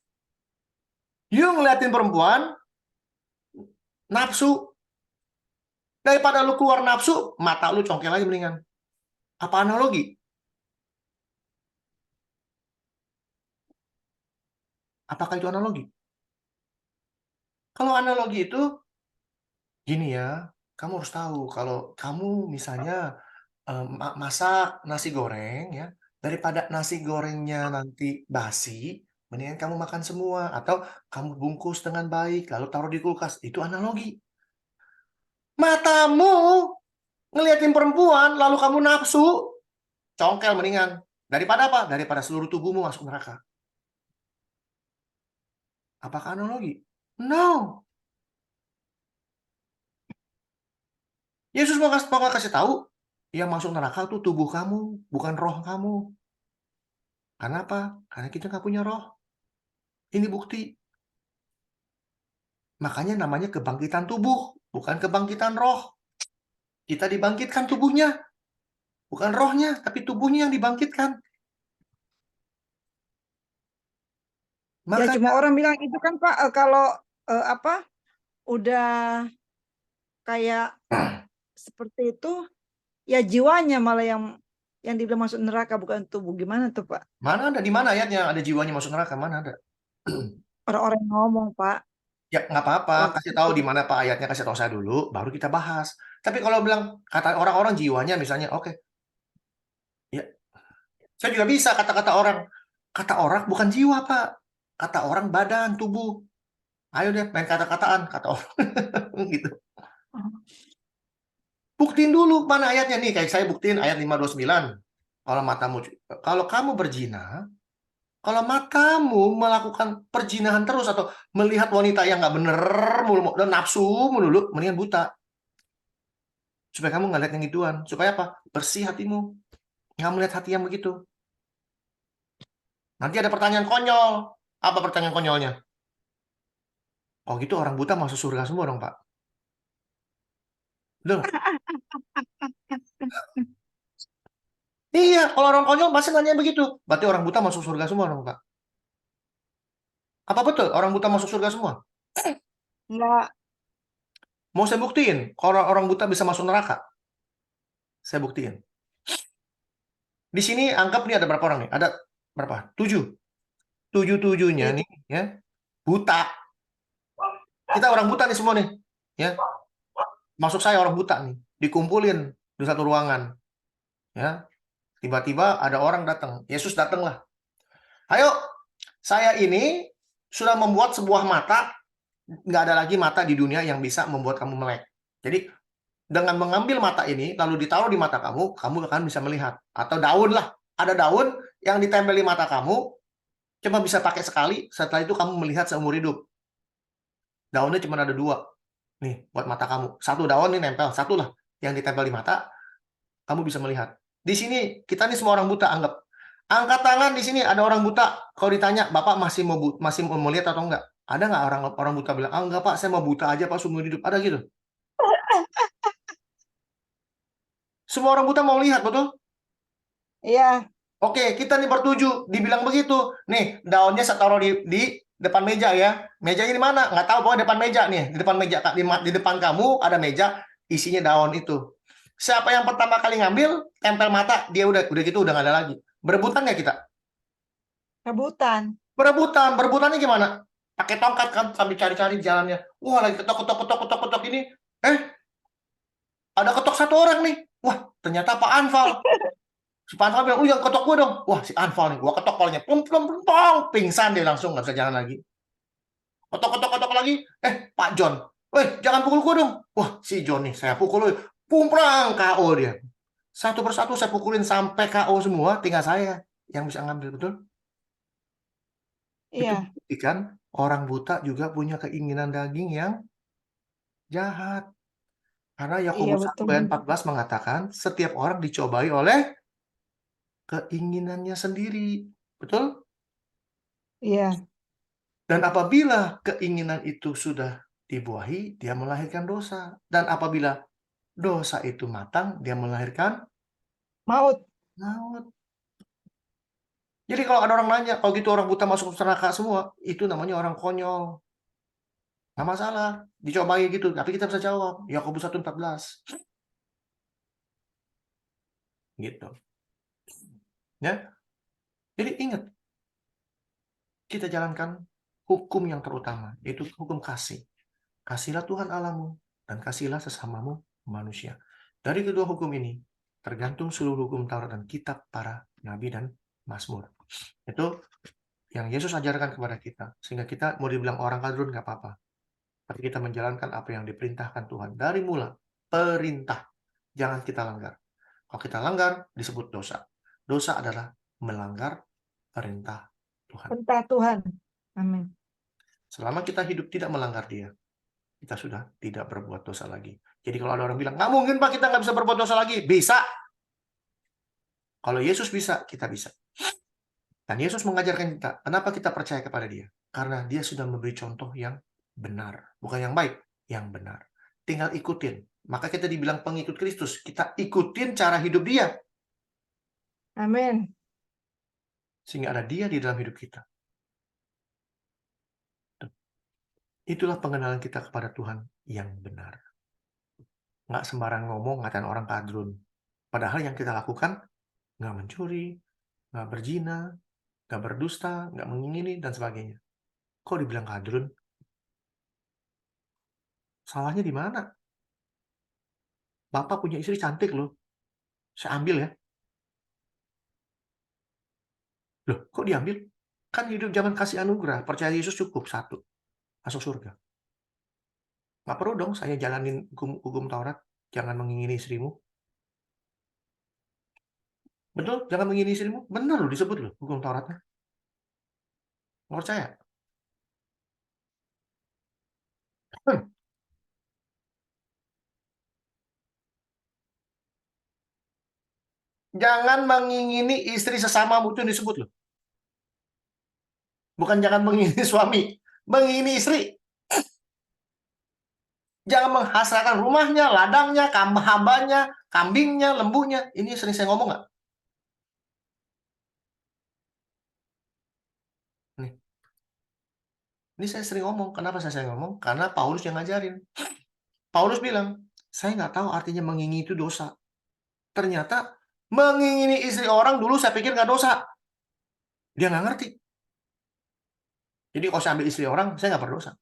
S1: You ngeliatin perempuan, nafsu. Daripada lu keluar nafsu, mata lu congkel aja mendingan. Apa analogi? Apakah itu analogi? Kalau analogi itu, gini ya, kamu harus tahu kalau kamu misalnya masak nasi goreng ya, daripada nasi gorengnya nanti basi, mendingan kamu makan semua atau kamu bungkus dengan baik lalu taruh di kulkas. Itu analogi. Matamu ngeliatin perempuan lalu kamu nafsu, congkel mendingan. Daripada apa? Daripada seluruh tubuhmu masuk neraka. Apakah analogi? No. Yesus mau kasih tahu, yang masuk neraka tuh tubuh kamu, bukan roh kamu. Karena apa? Karena kita nggak punya roh. Ini bukti. Makanya namanya kebangkitan tubuh, bukan kebangkitan roh. Kita dibangkitkan tubuhnya. Bukan rohnya, tapi tubuhnya yang dibangkitkan.
S2: Ya
S1: Makanya,
S2: cuma orang bilang itu kan Pak kalau apa udah kayak seperti itu ya jiwanya malah yang dibilang masuk neraka bukan tubuh. Gimana tuh Pak?
S1: mana ada di mana ayatnya ada jiwanya masuk neraka? Mana ada?
S2: Orang-orang yang ngomong Pak.
S1: Ya nggak apa-apa,
S2: Oh,
S1: kasih tahu di mana Pak ayatnya, kasih tahu saya dulu, baru kita bahas. Tapi kalau bilang kata orang-orang jiwanya misalnya, oke, ya saya juga bisa kata-kata orang. Kata orang bukan jiwa Pak, kata orang badan, tubuh. Ayo deh main kata-kataan, kata orang gitu. Buktiin dulu mana ayatnya nih, kayak saya buktiin ayat 529. Kalau kamu berzina, kalau matamu melakukan perzinahan terus atau melihat wanita yang nggak bener mulu dan nafsu mulu, mendingan buta. Supaya kamu nggak lihat yang gituan. Supaya apa? Bersih hatimu. Nggak melihat hati yang begitu. Nanti ada pertanyaan konyol. Apa pertanyaan konyolnya? Oh gitu orang buta masuk surga semua dong, Pak. Loh, iya, kalau orang konyol pasti nanya begitu. Berarti orang buta masuk surga semua dong, Pak. Apa betul orang buta masuk surga semua?
S2: enggak.
S1: Mau saya buktiin kalau orang buta bisa masuk neraka? Saya buktiin. Di sini anggap nih ada berapa orang nih? Ada berapa? 7. 7-7-nya
S2: Iya.
S1: nih ya buta. Kita orang buta nih semua nih. Ya. Masuk saya orang buta nih, dikumpulin di satu ruangan. Ya. Tiba-tiba ada orang datang. Yesus datanglah. Ayo, saya ini sudah membuat sebuah mata, nggak ada lagi mata di dunia yang bisa membuat kamu melek. Jadi dengan mengambil mata ini, lalu ditaruh di mata kamu, kamu akan bisa melihat. Atau daun lah. Ada daun yang ditempel di mata kamu, cuma bisa pakai sekali, setelah itu kamu melihat seumur hidup. Daunnya cuma ada 2. Nih, buat mata kamu. Satu daun nih nempel, satu lah yang ditempel di mata, kamu bisa melihat. Di sini, kita nih semua orang buta, anggap. Angkat tangan di sini, ada orang buta. Kalau ditanya, Bapak masih mau lihat atau enggak? Ada nggak orang buta bilang, ah enggak Pak, saya mau buta aja Pak, seumur hidup. Ada gitu? Semua orang buta mau lihat, betul?
S2: Iya.
S1: Oke, kita nih bertujuh, dibilang begitu. Nih, daunnya saya taruh di depan meja ya. Mejanya di mana? Nggak tahu, pokoknya depan meja nih. Di depan meja, di depan kamu ada meja, isinya daun itu. Siapa yang pertama kali ngambil, tempel mata, dia udah gitu udah nggak ada lagi. Berebutan nggak kita?
S2: Rebutan.
S1: Berebutannya gimana? Pakai tongkat kan, sambil cari-cari jalannya. Wah, lagi ketok ini. Ada ketok satu orang nih. Wah, ternyata Pak Anfal. Si Pak Anfal bilang, yang ketok gue dong. Wah, si Anfal nih, gua ketok palanya. Pingsan dia langsung, nggak bisa jalan lagi. Ketok lagi. Pak John. Jangan pukul gue dong. Wah, si John nih, saya pukul. Pumprang, KO dia. Satu persatu saya pukulin sampai KO semua, tinggal saya yang bisa ngambil, betul? Itu
S2: Iya.
S1: buktikan orang buta juga punya keinginan daging yang jahat. Karena
S2: Iya,
S1: Yakobus 1
S2: betul.
S1: ayat 14 mengatakan, setiap orang dicobai oleh keinginannya sendiri. Betul?
S2: Iya.
S1: Dan apabila keinginan itu sudah dibuahi, dia melahirkan dosa. Dan apabila dosa itu matang, dia melahirkan
S2: Maut.
S1: maut. Jadi kalau ada orang nanya, kalau gitu orang buta masuk neraka semua, itu namanya orang konyol. Nggak masalah, dicobai gitu. Tapi kita bisa jawab, Yakobus 1:14. Gitu. Ya. Jadi ingat, kita jalankan hukum yang terutama, yaitu hukum kasih. Kasihlah Tuhan Allahmu, dan kasihlah sesamamu manusia. Dari kedua hukum ini, tergantung seluruh hukum Taurat dan kitab para nabi dan mazmur. Itu yang Yesus ajarkan kepada kita. Sehingga kita mau dibilang orang kadrun nggak apa-apa. Tapi kita menjalankan apa yang diperintahkan Tuhan. Dari mula, perintah. Jangan kita langgar. Kalau kita langgar, disebut dosa. Dosa adalah melanggar perintah Tuhan.
S2: Perintah Tuhan. Amin.
S1: Selama kita hidup tidak melanggar dia, kita sudah tidak berbuat dosa lagi. Jadi kalau ada orang bilang, nggak mungkin Pak, kita nggak bisa berbuat dosa lagi. Bisa. Kalau Yesus bisa, kita bisa. Dan Yesus mengajarkan kita, kenapa kita percaya kepada dia? Karena dia sudah memberi contoh yang benar. Bukan yang baik, yang benar. Tinggal ikutin. Maka kita dibilang pengikut Kristus. Kita ikutin cara hidup dia.
S2: Amin.
S1: Sehingga ada dia di dalam hidup kita. Itulah pengenalan kita kepada Tuhan yang benar. Nggak sembarang ngomong ngatain orang kadrun. Padahal yang kita lakukan nggak mencuri, nggak berzina, nggak berdusta, nggak mengingini, dan sebagainya. Kok dibilang kadrun? Salahnya di mana? Bapak punya istri cantik loh. Saya ambil ya. Loh, kok diambil? Kan hidup zaman kasih anugerah. Percaya Yesus cukup. 1. Masuk surga. Nggak perlu dong saya jalanin hukum Taurat. Jangan mengingini istrimu. Betul? Jangan mengingini istrimu. Benar loh disebut loh hukum Tauratnya. Nggak percaya? Jangan mengingini istri sesamamu itu disebut loh. Bukan jangan mengingini suami. Mengingini istri. Jangan menghasratkan rumahnya, ladangnya, hambanya, kambingnya, lembunya. Ini sering saya ngomong nggak? Nih. Ini saya sering ngomong. Kenapa saya sering ngomong? Karena Paulus yang ngajarin. Paulus bilang, saya nggak tahu artinya mengingini itu dosa. Ternyata mengingini istri orang dulu saya pikir nggak dosa. Dia nggak ngerti. Jadi kalau saya ambil istri orang, saya nggak berdosa.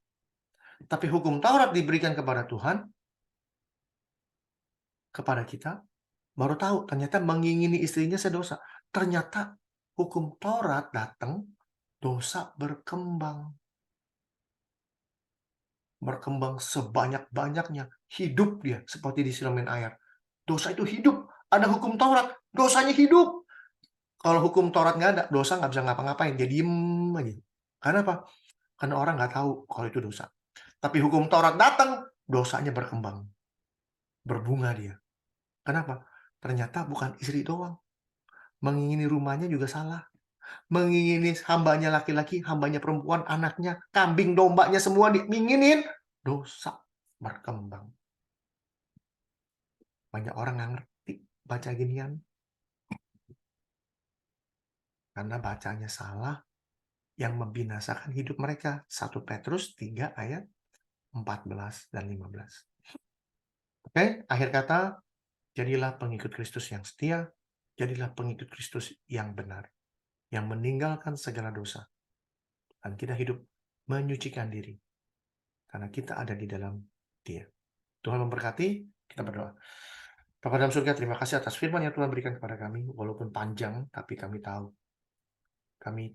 S1: Tapi hukum Taurat diberikan kepada Tuhan, kepada kita, baru tahu ternyata mengingini istrinya sedosa. Ternyata hukum Taurat datang, dosa berkembang. Berkembang sebanyak-banyaknya. Hidup dia seperti disiramin air. Dosa itu hidup. Ada hukum Taurat, dosanya hidup. Kalau hukum Taurat nggak ada, dosa nggak bisa ngapa-ngapain. Dia diem aja. Karena apa? Karena orang nggak tahu kalau itu dosa. Tapi hukum Taurat datang, dosanya berkembang. Berbunga dia. Kenapa? Ternyata bukan istri doang. Mengingini rumahnya juga salah. Mengingini hambanya laki-laki, hambanya perempuan, anaknya, kambing, dombanya semua diinginin. Dosa berkembang. Banyak orang nggak ngerti baca ginian. Karena bacanya salah, yang membinasakan hidup mereka. 1 Petrus 3 ayat 14 dan 15. Oke, akhir kata, jadilah pengikut Kristus yang setia, jadilah pengikut Kristus yang benar, yang meninggalkan segala dosa. Dan kita hidup menyucikan diri. Karena kita ada di dalam Dia. Tuhan memberkati, kita berdoa. Bapa dalam surga, terima kasih atas firman yang Tuhan berikan kepada kami. Walaupun panjang, tapi kami tahu. Kami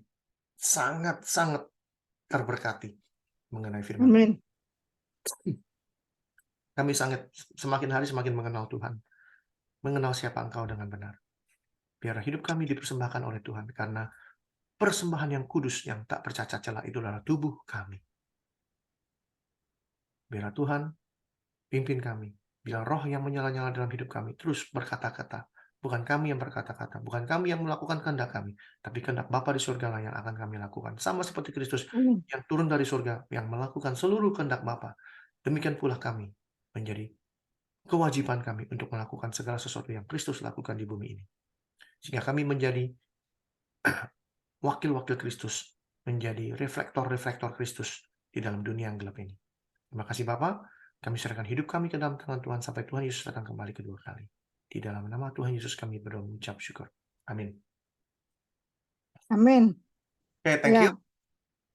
S1: sangat-sangat terberkati mengenai firman.
S2: Amin.
S1: Kami semakin hari semakin mengenal Tuhan. Mengenal siapa Engkau dengan benar. Biar hidup kami dipersembahkan oleh Tuhan. Karena persembahan yang kudus yang tak bercacat celah itu adalah tubuh kami. Biar Tuhan pimpin kami. Bila roh yang menyala-nyala dalam hidup kami terus berkata-kata. Bukan kami yang berkata-kata. Bukan kami yang melakukan kehendak kami. Tapi kehendak Bapa di surga lah yang akan kami lakukan. Sama seperti Kristus yang turun dari surga. Yang melakukan seluruh kehendak Bapa. Demikian pula kami menjadi kewajiban kami untuk melakukan segala sesuatu yang Kristus lakukan di bumi ini. Sehingga kami menjadi wakil-wakil Kristus. Menjadi reflektor-reflektor Kristus di dalam dunia yang gelap ini. Terima kasih Bapak. Kami serahkan hidup kami ke dalam tangan Tuhan sampai Tuhan Yesus datang kembali kedua kali. Di dalam nama Tuhan Yesus kami berdoa mengucap syukur. Amin.
S2: Amin.
S1: Oke, thank
S2: Ya.
S1: you.